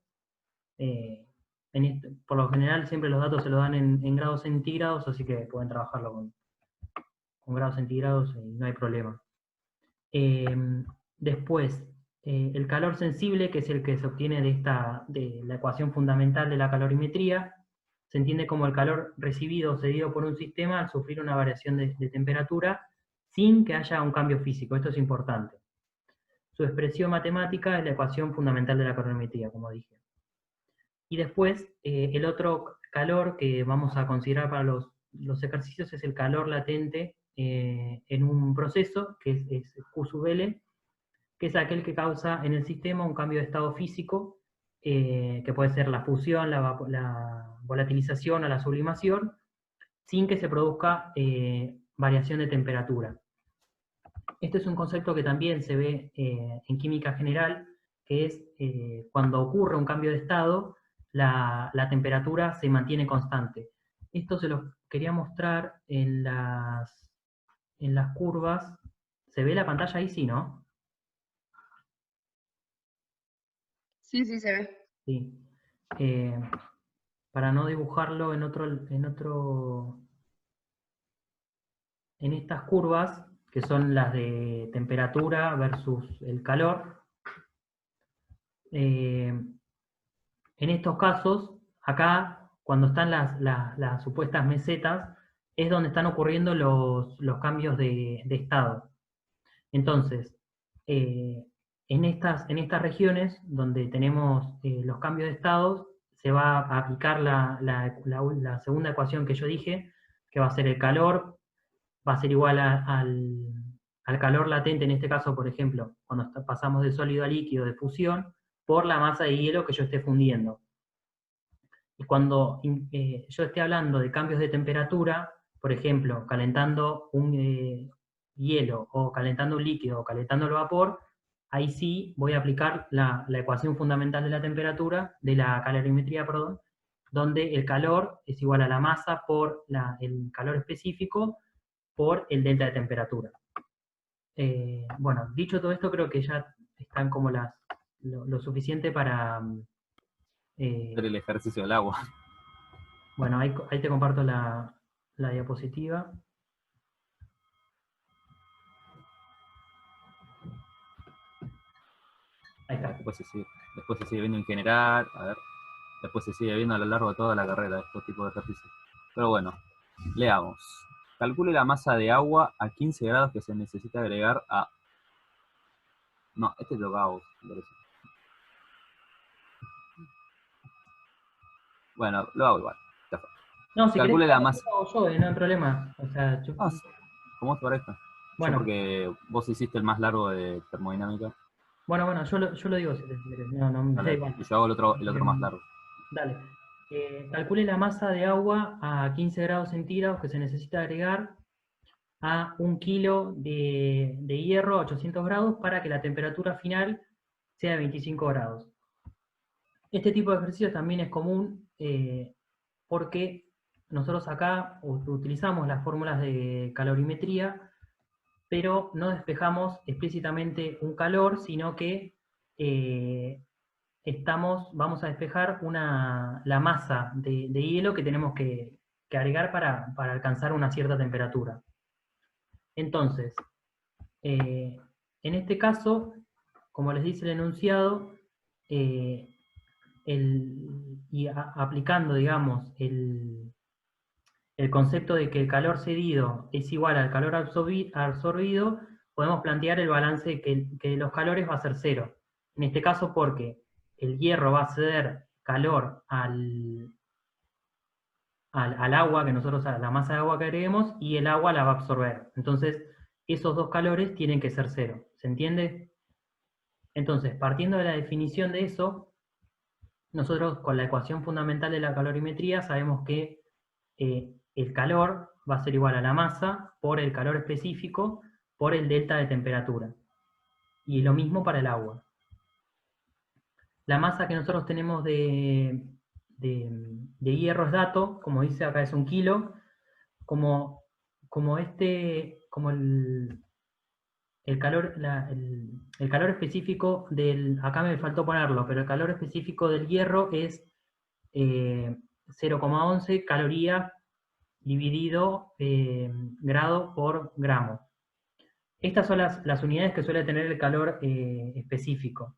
A: Por lo general siempre los datos se los dan en grados centígrados, así que pueden trabajarlo con grados centígrados y no hay problema. Después, el calor sensible, que es el que se obtiene de la ecuación fundamental de la calorimetría, se entiende como el calor recibido o cedido por un sistema al sufrir una variación de temperatura sin que haya un cambio físico. Esto es importante. Su expresión matemática es la ecuación fundamental de la calorimetría, como dije. Y después, el otro calor que vamos a considerar para los ejercicios es el calor latente en un proceso, que es Q sub L, que es aquel que causa en el sistema un cambio de estado físico, que puede ser la fusión, la volatilización o la sublimación, sin que se produzca variación de temperatura. Este es un concepto que también se ve en química general, que es cuando ocurre un cambio de estado, la temperatura se mantiene constante. Esto se lo quería mostrar en las curvas. ¿Se ve la pantalla ahí? Sí, ¿no?
D: Sí, sí, se ve.
A: Sí. Para no dibujarlo en estas curvas, que son las de temperatura versus el calor, en estos casos, acá, cuando están las supuestas mesetas, es donde están ocurriendo los cambios de estado. Entonces, en estas regiones donde tenemos los cambios de estados, se va a aplicar la segunda ecuación que yo dije, que va a ser el calor, va a ser igual al calor latente, en este caso, por ejemplo, cuando pasamos de sólido a líquido de fusión, por la masa de hielo que yo esté fundiendo. Y cuando yo esté hablando de cambios de temperatura, por ejemplo, calentando un hielo, o calentando un líquido, o calentando el vapor, ahí sí voy a aplicar la ecuación fundamental de la temperatura, de la calorimetría, perdón, donde el calor es igual a la masa por el calor específico por el delta de temperatura. Bueno, dicho todo esto, creo que ya están como lo suficiente para...
B: Hacer el ejercicio del agua.
A: Bueno, ahí te comparto la diapositiva. Ahí está.
B: Después se sigue viendo en general, a ver. Después se sigue viendo a lo largo de toda la carrera estos tipos de ejercicios. Pero bueno, leamos. Calcule la masa de agua a 15 grados que se necesita agregar a... No, este lo hago. Bueno, lo hago igual. Ya fue.
A: No, si
B: Calcule
A: querés,
B: la masa.
A: lo hago yo, no hay problema. O sea, yo...
B: ¿Cómo te parece?
A: Bueno.
B: Yo porque vos hiciste el más largo de termodinámica.
A: Bueno, yo lo digo si querés. No, me da igual.
B: Y yo hago el otro más largo.
A: Dale. Calcule la masa de agua a 15 grados centígrados que se necesita agregar a 1 kilo de hierro a 800 grados para que la temperatura final sea de 25 grados. Este tipo de ejercicios también es común porque nosotros acá utilizamos las fórmulas de calorimetría, pero no despejamos explícitamente un calor, sino que vamos a despejar la masa de hielo que tenemos que agregar para alcanzar una cierta temperatura. Entonces, en este caso, como les dice el enunciado, aplicando, digamos, el concepto de que el calor cedido es igual al calor absorbido, podemos plantear el balance que los calores va a ser cero. En este caso porque el hierro va a ceder calor al agua, a la masa de agua que agreguemos, y el agua la va a absorber. Entonces, esos dos calores tienen que ser cero. ¿Se entiende? Entonces, partiendo de la definición de eso, nosotros con la ecuación fundamental de la calorimetría sabemos que el calor va a ser igual a la masa por el calor específico por el delta de temperatura. Y lo mismo para el agua. La masa que nosotros tenemos de hierro es dato, como dice acá es 1 kilo, como el calor específico acá me faltó ponerlo, pero el calor específico del hierro es 0,11 calorías dividido grado por gramo. Estas son las unidades que suele tener el calor específico.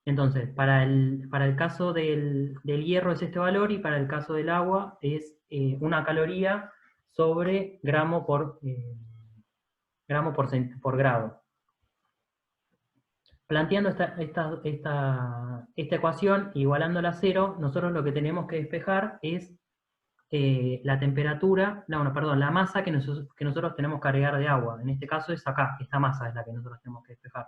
A: Entonces, para el caso del hierro es este valor, y para el caso del agua es 1 caloría sobre gramo por grado. Planteando esta ecuación, igualándola a 0, nosotros lo que tenemos que despejar es la temperatura, la masa que nosotros tenemos que agregar de agua. En este caso es acá, esta masa es la que nosotros tenemos que despejar.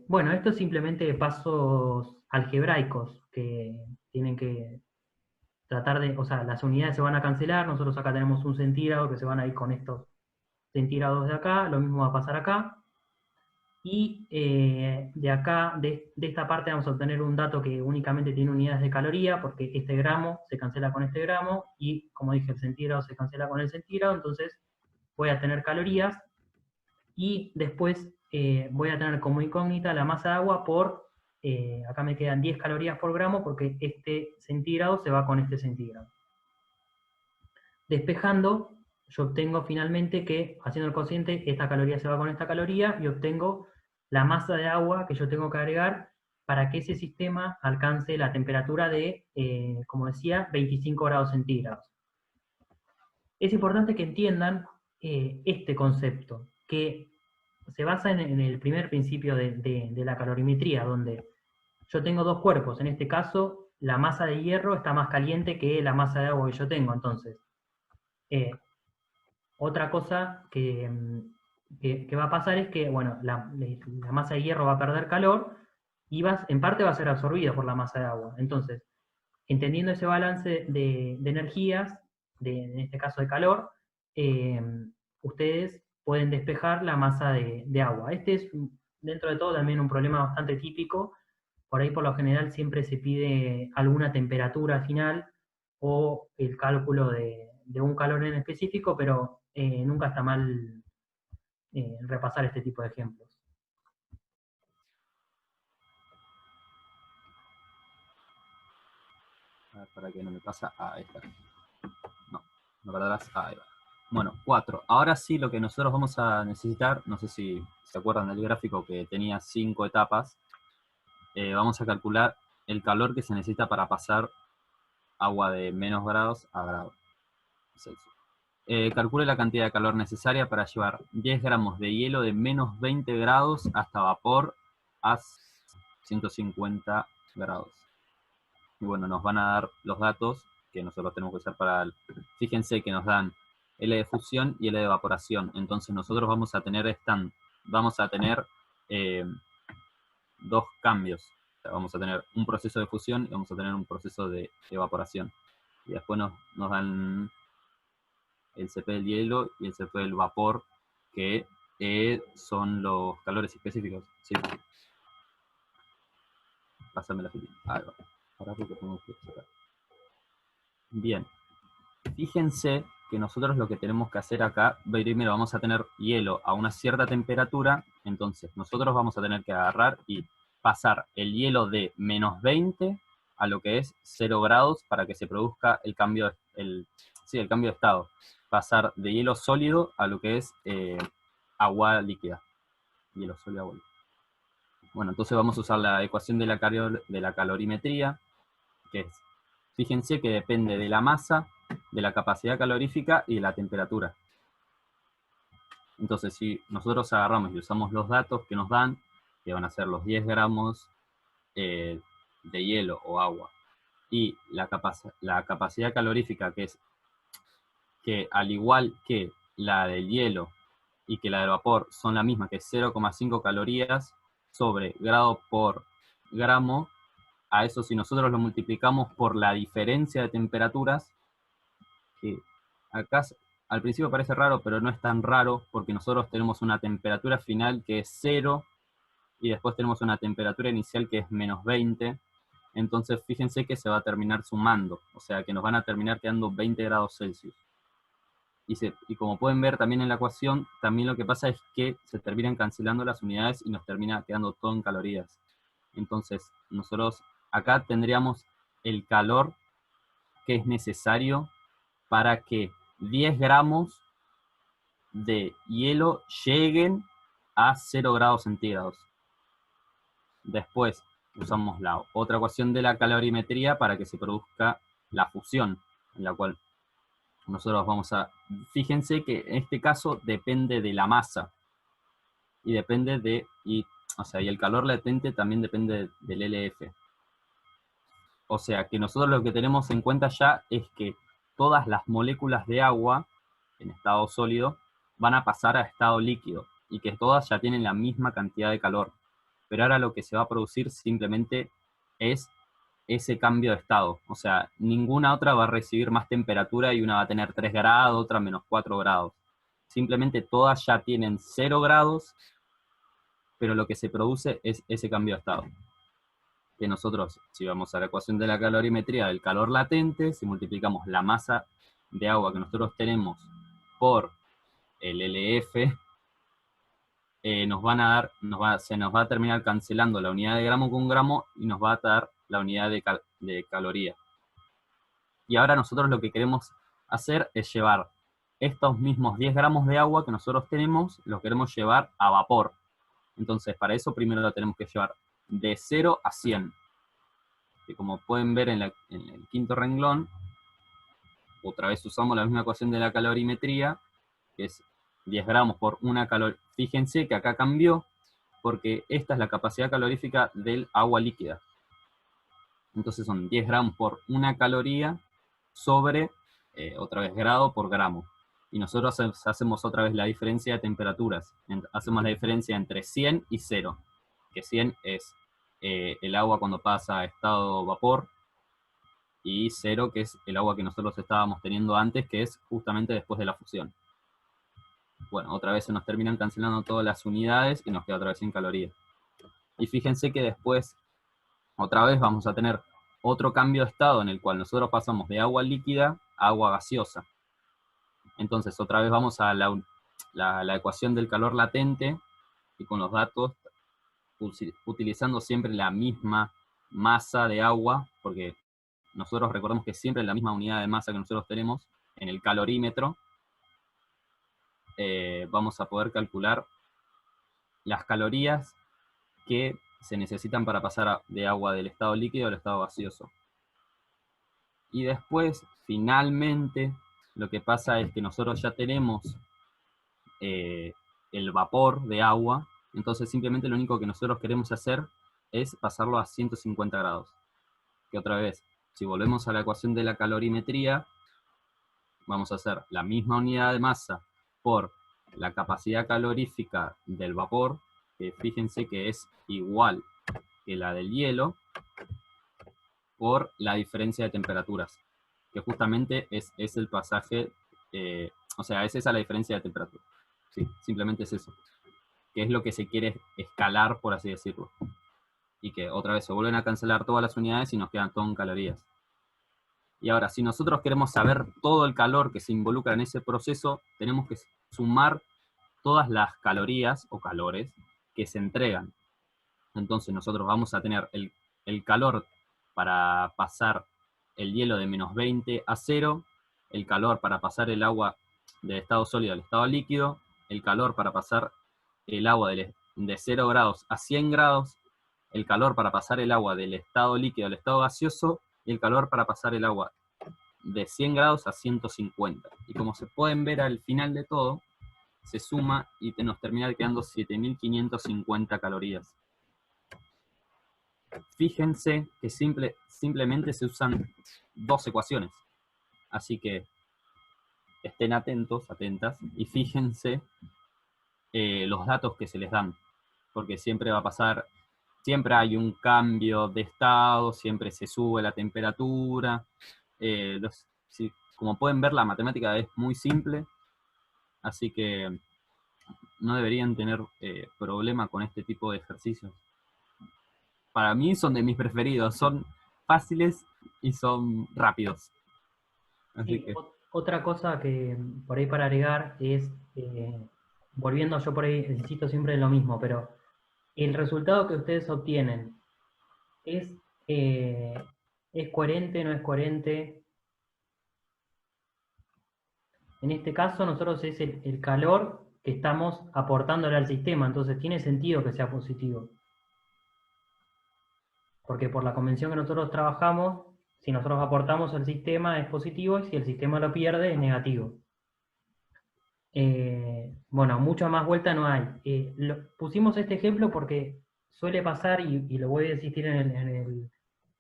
A: Bueno, esto es simplemente pasos algebraicos que tienen que tratar de, o sea, las unidades se van a cancelar, nosotros acá tenemos 1 centígrado que se van a ir con estos centígrados de acá, lo mismo va a pasar acá. Y de acá, de esta parte, vamos a obtener un dato que únicamente tiene unidades de caloría, porque este gramo se cancela con este gramo, y como dije, el centígrado se cancela con el centígrado, entonces voy a tener calorías, y después voy a tener como incógnita la masa de agua por, acá me quedan 10 calorías por gramo, porque este centígrado se va con este centígrado. Despejando, yo obtengo finalmente que, haciendo el cociente, esta caloría se va con esta caloría, y obtengo la masa de agua que yo tengo que agregar para que ese sistema alcance la temperatura de, como decía, 25 grados centígrados. Es importante que entiendan este concepto, que se basa en el primer principio de la calorimetría, donde yo tengo dos cuerpos. En este caso, la masa de hierro está más caliente que la masa de agua que yo tengo. Entonces, otra cosa que va a pasar es que, bueno, la masa de hierro va a perder calor y en parte va a ser absorbido por la masa de agua. Entonces, entendiendo ese balance de energías, en este caso de calor, ustedes pueden despejar la masa de agua. Este es, dentro de todo, también un problema bastante típico. Por ahí, por lo general, siempre se pide alguna temperatura final o el cálculo de un calor en específico, pero nunca está mal repasar este tipo de ejemplos.
B: A ver, para que no me pasa. Ahí está. No para atrás. Ahí va. Bueno, 4. Ahora sí, lo que nosotros vamos a necesitar, no sé si se acuerdan del gráfico que tenía 5 etapas, vamos a calcular el calor que se necesita para pasar agua de menos grados a grados Celsius. Calcule la cantidad de calor necesaria para llevar 10 gramos de hielo de menos 20 grados hasta vapor a 150 grados. Y bueno, nos van a dar los datos que nosotros tenemos que usar para... Fíjense que nos dan L de fusión y L de evaporación. Entonces nosotros vamos a tener dos cambios. O sea, vamos a tener un proceso de fusión y vamos a tener un proceso de evaporación. Y después nos dan el CP del hielo y el CP del vapor, que son los calores específicos. ¿Sí? Pásame la filita. Ahí va. Ahora porque tengo que sacar. Bien. Fíjense que nosotros lo que tenemos que hacer acá, primero vamos a tener hielo a una cierta temperatura, entonces nosotros vamos a tener que agarrar y pasar el hielo de menos 20 a lo que es 0 grados para que se produzca el cambio, el cambio de estado. Pasar de hielo sólido a lo que es agua líquida. Hielo sólido, agua líquida. Bueno, entonces vamos a usar la ecuación de la calorimetría, que es, fíjense que depende de la masa, de la capacidad calorífica y de la temperatura. Entonces, si nosotros agarramos y usamos los datos que nos dan, que van a ser los 10 gramos de hielo o agua, y la capacidad calorífica, que es que al igual que la del hielo y que la del vapor son la misma, que es 0,5 calorías sobre grado por gramo, a eso si nosotros lo multiplicamos por la diferencia de temperaturas, que acá al principio parece raro, pero no es tan raro, porque nosotros tenemos una temperatura final que es 0, y después tenemos una temperatura inicial que es menos 20, entonces fíjense que se va a terminar sumando, o sea que nos van a terminar quedando 20 grados Celsius. Y como pueden ver también en la ecuación, también lo que pasa es que se terminan cancelando las unidades y nos termina quedando todo en calorías. Entonces, nosotros acá tendríamos el calor que es necesario para que 10 gramos de hielo lleguen a 0 grados centígrados. Después usamos la otra ecuación de la calorimetría para que se produzca la fusión, en la cual nosotros vamos a... Fíjense que en este caso depende de la masa. Y depende de... y el calor latente también depende del LF. O sea que nosotros lo que tenemos en cuenta ya es que todas las moléculas de agua en estado sólido van a pasar a estado líquido y que todas ya tienen la misma cantidad de calor. Pero ahora lo que se va a producir simplemente es ese cambio de estado. O sea, ninguna otra va a recibir más temperatura y una va a tener 3 grados, otra menos 4 grados. Simplemente todas ya tienen 0 grados pero lo que se produce es ese cambio de estado. Que nosotros, si vamos a la ecuación de la calorimetría del calor latente, si multiplicamos la masa de agua que nosotros tenemos por el LF, se nos va a terminar cancelando la unidad de gramo con gramo y nos va a dar la unidad de caloría. Y ahora nosotros lo que queremos hacer es llevar estos mismos 10 gramos de agua que nosotros tenemos, los queremos llevar a vapor. Entonces, para eso primero lo tenemos que llevar de 0 a 100. Que como pueden ver en el quinto renglón, otra vez usamos la misma ecuación de la calorimetría, que es 10 gramos por una caloría. Fíjense que acá cambió, porque esta es la capacidad calorífica del agua líquida. Entonces son 10 gramos por una caloría sobre, otra vez, grado por gramo. Y nosotros hacemos otra vez la diferencia de temperaturas. Hacemos la diferencia entre 100 y 0. Que 100 es el agua cuando pasa a estado vapor, y 0 que es el agua que nosotros estábamos teniendo antes, que es justamente después de la fusión. Bueno, otra vez se nos terminan cancelando todas las unidades y nos queda otra vez sin calorías. Y fíjense que después, otra vez vamos a tener otro cambio de estado en el cual nosotros pasamos de agua líquida a agua gaseosa. Entonces otra vez vamos a la ecuación del calor latente, y con los datos, utilizando siempre la misma masa de agua, porque nosotros recordemos que siempre es la misma unidad de masa que nosotros tenemos en el calorímetro. Vamos a poder calcular las calorías que se necesitan para pasar de agua del estado líquido al estado gaseoso. Y después, finalmente, lo que pasa es que nosotros ya tenemos el vapor de agua, entonces simplemente lo único que nosotros queremos hacer es pasarlo a 150 grados. Que otra vez, si volvemos a la ecuación de la calorimetría, vamos a hacer la misma unidad de masa por la capacidad calorífica del vapor, que fíjense que es igual que la del hielo, por la diferencia de temperaturas, que justamente es el pasaje, o sea, es esa la diferencia de temperatura. Sí, simplemente es eso, que es lo que se quiere escalar, por así decirlo. Y que otra vez se vuelven a cancelar todas las unidades y nos quedan todo en calorías. Y ahora, si nosotros queremos saber todo el calor que se involucra en ese proceso, tenemos que sumar todas las calorías o calores que se entregan. Entonces nosotros vamos a tener el calor para pasar el hielo de menos 20 a 0, el calor para pasar el agua del estado sólido al estado líquido, el calor para pasar el agua de 0 grados a 100 grados, el calor para pasar el agua del estado líquido al estado gaseoso, y el calor para pasar el agua de 100 grados a 150. Y como se pueden ver al final de todo, se suma y nos termina quedando 7.550 calorías. Fíjense que simplemente se usan dos ecuaciones. Así que estén atentos, atentas, y fíjense los datos que se les dan. Porque siempre va a pasar, siempre hay un cambio de estado, siempre se sube la temperatura. Como pueden ver, la matemática es muy simple, así que no deberían tener problema con este tipo de ejercicios. Para mí son de mis preferidos, son fáciles y son rápidos. Así que...
A: Otra cosa que por ahí para agregar es, volviendo, yo por ahí insisto siempre en lo mismo, pero el resultado que ustedes obtienen ¿es coherente, no es coherente? En este caso nosotros es el calor que estamos aportándole al sistema, entonces tiene sentido que sea positivo. Porque por la convención que nosotros trabajamos, si nosotros aportamos al sistema es positivo, y si el sistema lo pierde es negativo. Bueno, mucha más vuelta no hay. Pusimos este ejemplo porque suele pasar, y lo voy a insistir en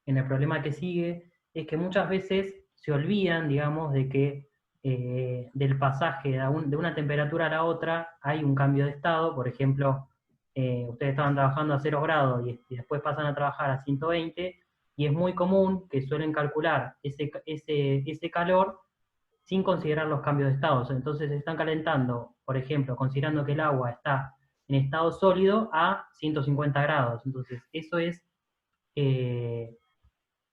A: el problema que sigue, es que muchas veces se olvidan, digamos, de que del pasaje de una temperatura a la otra hay un cambio de estado. Por ejemplo, ustedes estaban trabajando a 0 grados y después pasan a trabajar a 120, y es muy común que suelen calcular ese calor sin considerar los cambios de estados. Entonces se están calentando, por ejemplo, considerando que el agua está en estado sólido a 150 grados. Entonces, eso es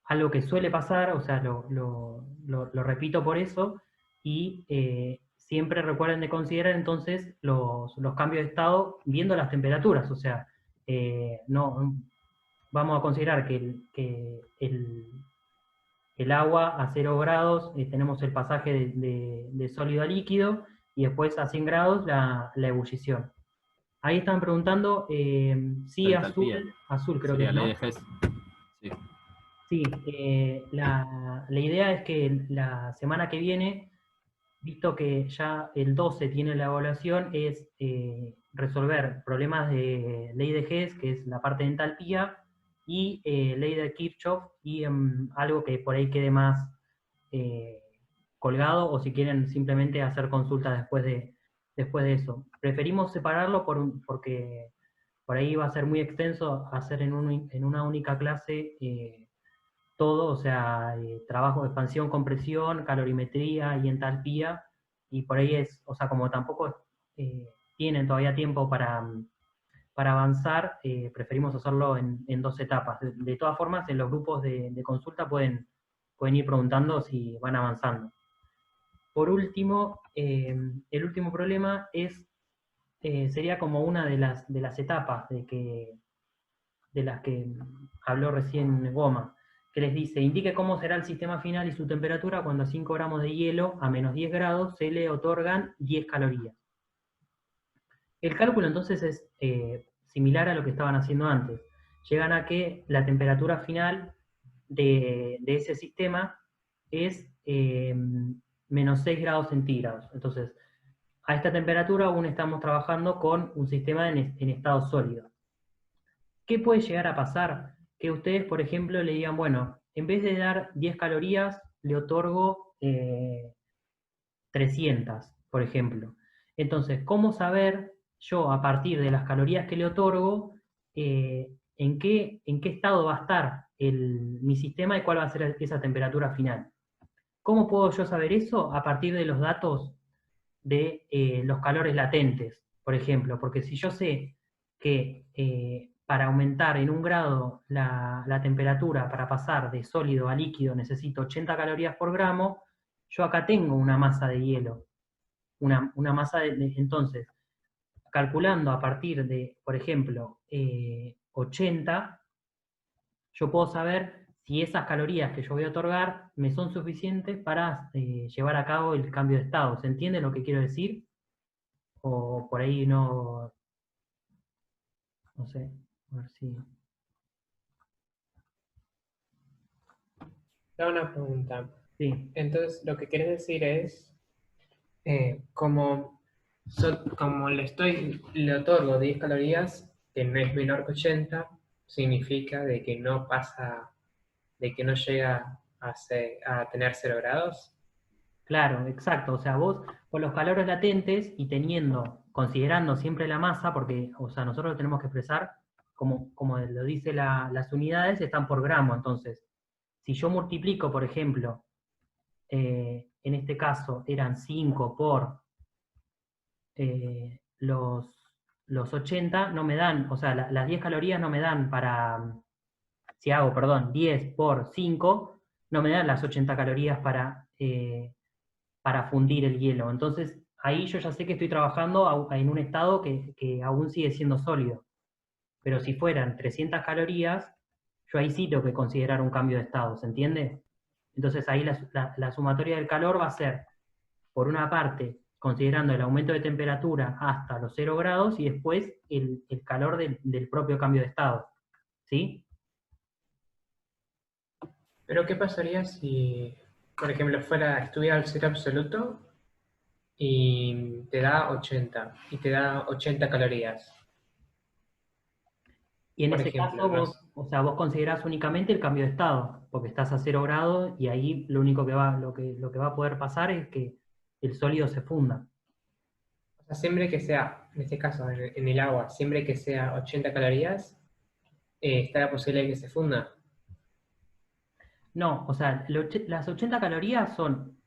A: algo que suele pasar, o sea, lo repito por eso, y siempre recuerden de considerar entonces los cambios de estado viendo las temperaturas, o sea, no vamos a considerar que el agua a 0 grados, tenemos el pasaje de sólido a líquido, y después a 100 grados la ebullición. Ahí están preguntando, sí,
B: La entalpía.
A: azul creo que
B: Sería
A: es,
B: ley
A: ¿no?
B: de Hess. Sí.
A: Sí, la idea es que la semana que viene, visto que ya el 12 tiene la evaluación, es resolver problemas de ley de Hess, que es la parte de entalpía, y ley de Kirchhoff, y algo que por ahí quede más colgado, o si quieren simplemente hacer consultas después de eso. Preferimos separarlo porque por ahí va a ser muy extenso hacer en una única clase todo, o sea, trabajo de expansión, compresión, calorimetría y entalpía, y por ahí es, o sea, como tampoco tienen todavía tiempo para avanzar, preferimos hacerlo en 2 etapas. De todas formas, en los grupos de consulta pueden ir preguntando si van avanzando. Por último, el último problema sería como una de las etapas de las que habló recién Goma, que les dice, indique cómo será el sistema final y su temperatura cuando a 5 gramos de hielo a menos 10 grados se le otorgan 10 calorías. El cálculo entonces es similar a lo que estaban haciendo antes. Llegan a que la temperatura final de ese sistema es menos 6 grados centígrados. Entonces, a esta temperatura aún estamos trabajando con un sistema en estado sólido. ¿Qué puede llegar a pasar? Que ustedes, por ejemplo, le digan, bueno, en vez de dar 10 calorías, le otorgo 300, por ejemplo. Entonces, ¿cómo saber yo, a partir de las calorías que le otorgo, en qué estado va a estar mi sistema y cuál va a ser esa temperatura final? ¿Cómo puedo yo saber eso? A partir de los datos de los calores latentes, por ejemplo, porque si yo sé que para aumentar en 1 grado la temperatura, para pasar de sólido a líquido, necesito 80 calorías por gramo, yo acá tengo una masa de hielo, una masa entonces, calculando a partir de, por ejemplo, 80, yo puedo saber si esas calorías que yo voy a otorgar me son suficientes para llevar a cabo el cambio de estado. ¿Se entiende lo que quiero decir? O por ahí no sé, a ver si...
C: Da una pregunta.
A: Sí,
C: Entonces, lo que quieres decir es, como le otorgo 10 calorías, que no es menor que 80, significa de que no pasa, de que no llega a tener 0 grados.
A: claro, exacto. O sea, vos con los calores latentes y considerando siempre la masa, porque, o sea, nosotros lo tenemos que expresar, como lo dice las unidades, están por gramo. Entonces, si yo multiplico, por ejemplo, en este caso eran 5 por los 80, no me dan, o sea, las 10 calorías no me dan si hago, perdón, 10 por 5, no me dan las 80 calorías para fundir el hielo. Entonces, ahí yo ya sé que estoy trabajando en un estado que aún sigue siendo sólido. Pero si fueran 300 calorías, yo ahí sí tengo que considerar un cambio de estado, ¿se entiende? Entonces ahí la sumatoria del calor va a ser, por una parte, considerando el aumento de temperatura hasta los 0 grados y después el calor del propio cambio de estado. ¿Sí?
C: Pero ¿qué pasaría si, por ejemplo, estuviera al cero absoluto y te da 80, y te da 80 calorías?
A: Y en
C: Por
A: ese
C: ejemplo,
A: caso,
C: no
A: vos considerás únicamente el cambio de estado, porque estás a 0 grados y ahí lo único lo que va a poder pasar es que el sólido se funda.
C: o sea, siempre que sea, en este caso, en el agua, siempre que sea 80 calorías, está la posibilidad de que se funda.
A: No, o sea, las 80 calorías son,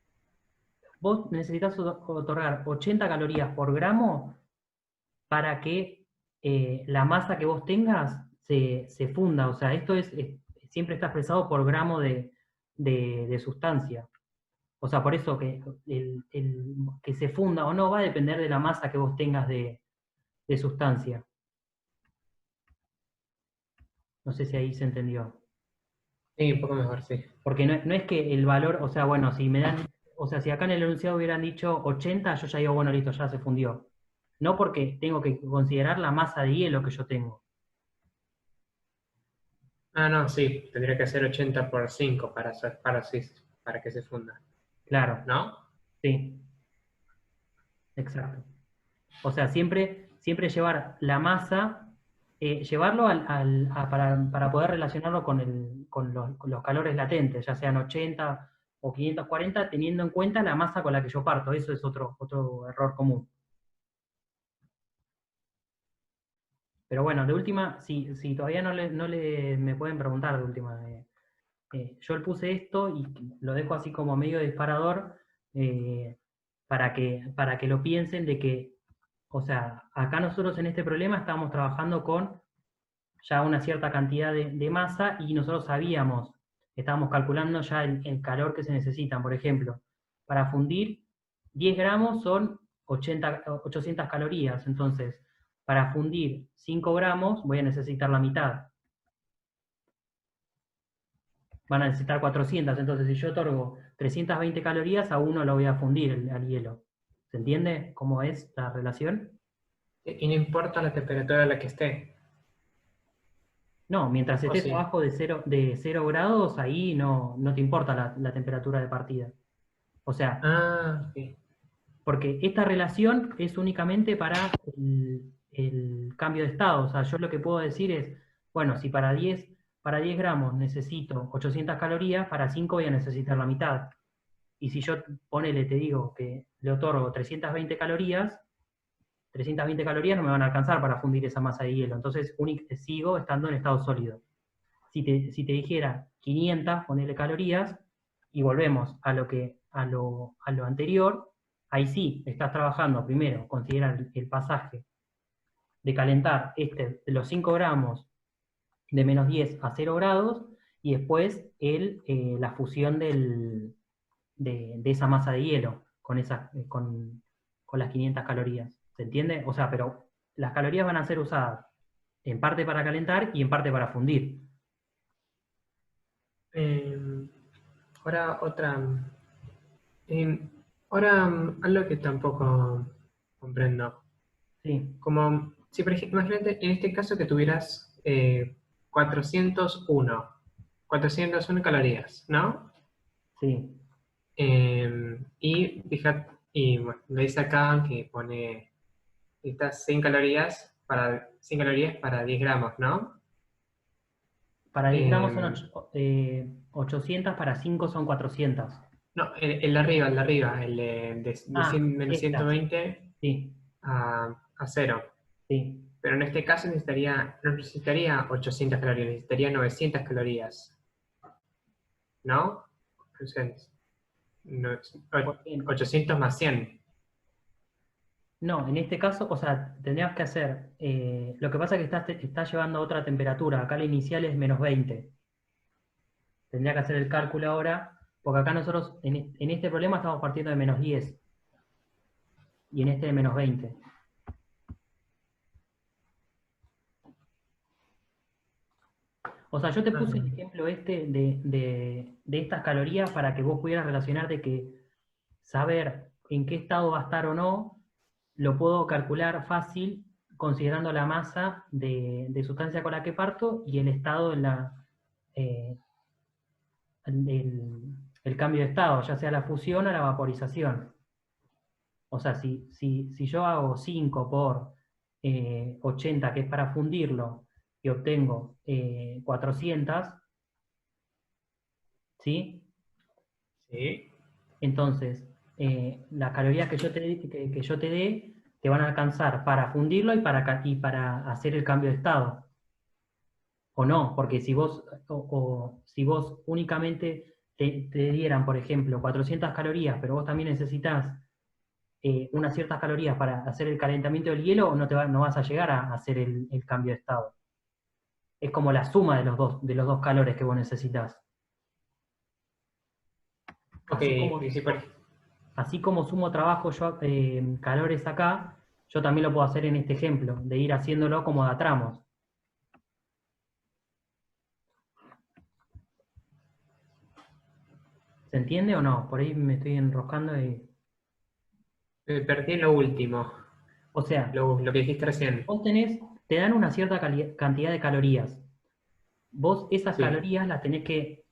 A: vos necesitas otorgar 80 calorías por gramo para que la masa que vos tengas se funda. O sea, esto siempre está expresado por gramo de sustancia. O sea, por eso que el que se funda o no va a depender de la masa que vos tengas de sustancia. No sé si ahí se entendió.
C: Sí, un poco mejor, sí.
A: Porque no es que el valor, o sea, bueno, si me dan, o sea, si acá en el enunciado hubieran dicho 80, yo ya digo, bueno, listo, ya se fundió. No porque tengo que considerar la masa de hielo que yo tengo.
C: Ah, no, sí, tendría que ser 80 por 5 para que se funda,
A: Claro,
C: ¿no?
A: sí, exacto. O sea, siempre llevar la masa, llevarlo para poder relacionarlo con los calores latentes, ya sean 80 o 540, teniendo en cuenta la masa con la que yo parto. Eso es otro error común. Pero bueno, de última, si todavía me pueden preguntar de última. Yo le puse esto y lo dejo así como medio disparador, eh, para que lo piensen de que, o sea, acá nosotros en este problema estábamos trabajando con ya una cierta cantidad de masa y nosotros sabíamos, estábamos calculando ya el calor que se necesitan. Por ejemplo, para fundir 10 gramos son 800 calorías. Entonces, para fundir 5 gramos voy a necesitar la mitad. Van a necesitar 400. Entonces, si yo otorgo 320 calorías, a uno lo voy a fundir al hielo. ¿Se entiende cómo es la relación?
C: Y no importa la temperatura a la que esté.
A: No, mientras
C: ¿O
A: estés
C: sí?
A: abajo de 0 grados, ahí no te importa la temperatura de partida. O sea,
C: Ah, sí.
A: porque esta relación es únicamente para el cambio de estado. O sea, yo lo que puedo decir es, bueno, si para 10 gramos necesito 800 calorías, para 5 voy a necesitar la mitad. Y si yo, te digo que le otorgo 320 calorías no me van a alcanzar para fundir esa masa de hielo. Entonces sigo estando en estado sólido. Si te dijera 500, ponerle calorías, y volvemos a lo anterior, ahí sí estás trabajando primero, considerar el pasaje de calentar de los 5 gramos de -10 a 0 grados, y después la fusión de esa masa de hielo con las 500 calorías. ¿Se entiende? O sea, pero las calorías van a ser usadas en parte para calentar y en parte para fundir.
C: Eh, ahora otra. Ahora algo que tampoco comprendo.
A: Sí,
C: Como si, por ejemplo, imagínate en este caso que tuvieras 401, 401 calorías, ¿no?
A: sí.
C: Y fíjate, y bueno, veis acá que pone estas 100 calorías para 10 gramos, ¿no?
A: Para 10 gramos son
C: Em,
A: 800, para 5 son 400.
C: no, el de arriba, de
A: Ah,
C: 100 menos
A: estas.
C: 120
A: Sí,
C: a 0.
A: sí.
C: Pero en este caso no necesitaría 800 calorías, necesitaría 900 calorías, ¿no? Entonces, no,
A: ¿Por qué?
C: 800 más 100.
A: No, en este caso, o sea, tendrías que hacer, lo que pasa es que estás llevando a otra temperatura. Acá la inicial es -20. Tendría que hacer el cálculo ahora, porque acá nosotros en este problema estamos partiendo de -10 y en este de -20. O sea, yo te puse el ejemplo de estas calorías para que vos pudieras relacionar de que saber en qué estado va a estar o no, lo puedo calcular fácil considerando la masa de sustancia con la que parto y el estado eh, el cambio de estado, ya sea la fusión o la vaporización. O sea, si yo hago 5 por 80, que es para fundirlo, y obtengo 400, ¿sí?
C: Sí,
A: Entonces, las calorías que yo te dé te van a alcanzar para fundirlo y para hacer el cambio de estado. O no, porque si vos únicamente te dieran, por ejemplo, 400 calorías, pero vos también necesitas unas ciertas calorías para hacer el calentamiento del hielo, no vas a llegar a hacer el cambio de estado. Es como la suma de los dos calores que vos necesitas.
C: Ok, y si por-
A: Así como sumo trabajo yo calores acá, yo también lo puedo hacer en este ejemplo, de ir haciéndolo como de a tramos. ¿Se entiende o no? Por ahí me estoy enroscando y...
C: me perdí en lo último,
A: O sea,
C: lo que dijiste recién.
A: vos te dan una cierta cantidad de calorías. Vos esas
C: Sí.
A: calorías las tenés que,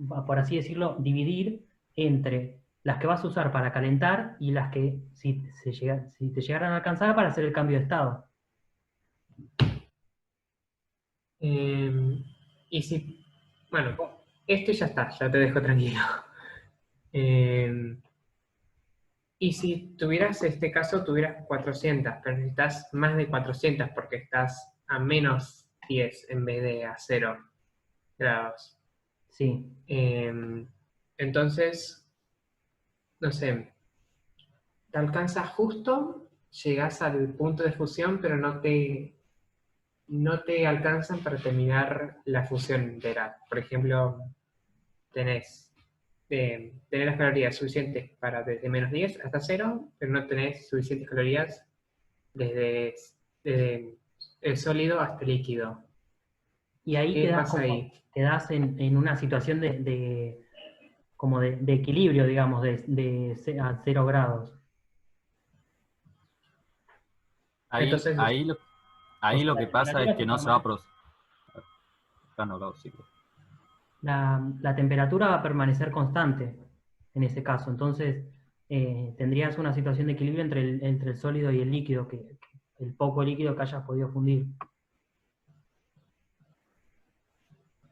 A: por así decirlo, dividir entre las que vas a usar para calentar y las que si te llegaran a alcanzar para hacer el cambio de estado.
C: Y si, bueno, esto ya está, ya te dejo tranquilo. Y si tuvieras este caso, tuvieras 400, pero necesitas más de 400 porque estás a menos 10 en vez de a 0 grados.
A: Sí.
C: Entonces, no sé, te alcanza justo, llegas al punto de fusión, pero no te alcanzan para terminar la fusión entera. Por ejemplo, tenés las calorías suficientes para desde menos 10 hasta 0, pero no tenés suficientes calorías desde el sólido hasta el líquido.
A: Y ahí
C: ¿Qué pasa ahí?
A: quedás en una situación como de equilibrio, digamos, a 0 grados.
C: Entonces,
B: Ahí
A: O sea,
B: lo
A: la
B: que pasa es
A: temperatura
B: que
A: se
B: no se va a
A: permanece.
B: producir. Acá no lo sí.
A: La temperatura va a permanecer constante en ese caso. Entonces, tendrías una situación de equilibrio entre el sólido y el líquido, que el poco líquido que hayas podido fundir.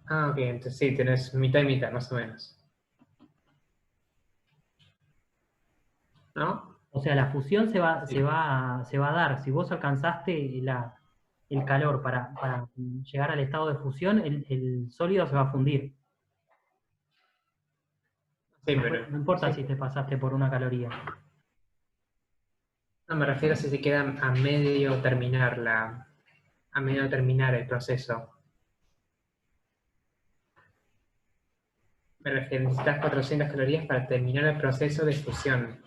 C: ok, entonces sí, tenés mitad y mitad, más o menos. ¿No?
A: O sea, la fusión
C: Sí.
A: se va a dar. Si vos alcanzaste el calor para llegar al estado de fusión, el sólido se va a fundir.
C: Sí,
A: No,
C: pero.
A: no importa
C: Sí.
A: si te pasaste por una caloría.
C: No, me refiero a si se quedan a medio terminar el proceso. Me refiero, necesitas 400 calorías para terminar el proceso de fusión.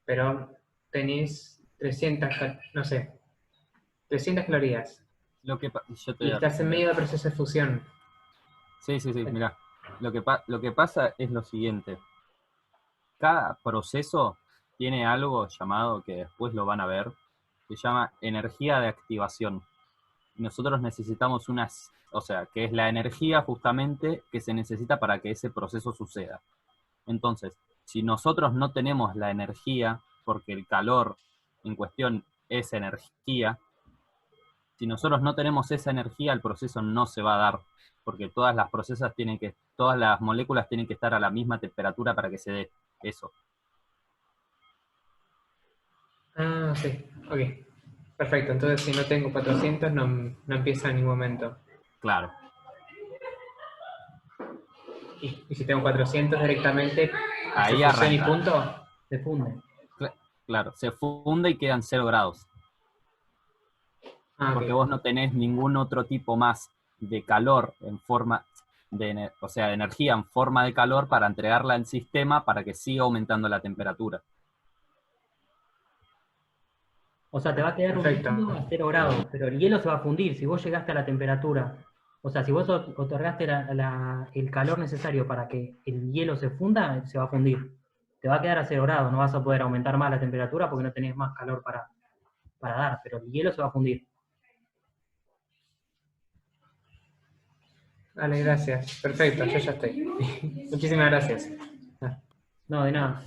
C: Pero tenés 300 calorías.
B: Yo te
C: Y
B: voy a
C: estás en
B: responder.
C: medio del proceso de fusión.
B: Sí, mira. Lo que pasa es lo siguiente. Cada proceso tiene algo llamado, que después lo van a ver, se llama energía de activación. Nosotros necesitamos o sea, que es la energía justamente que se necesita para que ese proceso suceda. Entonces, si nosotros no tenemos la energía, porque el calor en cuestión es energía, si nosotros no tenemos esa energía, el proceso no se va a dar, porque todas las moléculas tienen que estar a la misma temperatura para que se dé eso.
C: Ah, sí, ok. Perfecto, entonces si no tengo 400 no empieza en ningún momento.
B: Claro.
C: Y si tengo 400 directamente, hace
B: Ahí
C: fusión y
B: arranca.
C: punto.
A: Se funde.
B: Claro, se funde y quedan 0 grados.
C: Ah,
B: Porque
C: ok.
B: vos no tenés ningún otro tipo más de calor en forma o sea, de energía en forma de calor para entregarla al sistema para que siga aumentando la temperatura.
A: O sea, te va a quedar un
C: Perfecto.
A: líquido a 0 grados, pero el hielo se va a fundir. Si vos llegaste a la temperatura, o sea, si vos otorgaste el calor necesario para que el hielo se funda, se va a fundir. Te va a quedar a 0 grados, no vas a poder aumentar más la temperatura porque no tenés más calor para dar, pero el hielo se va a fundir.
C: Vale, gracias. Perfecto, yo ya estoy. Muchísimas gracias.
A: No, de nada.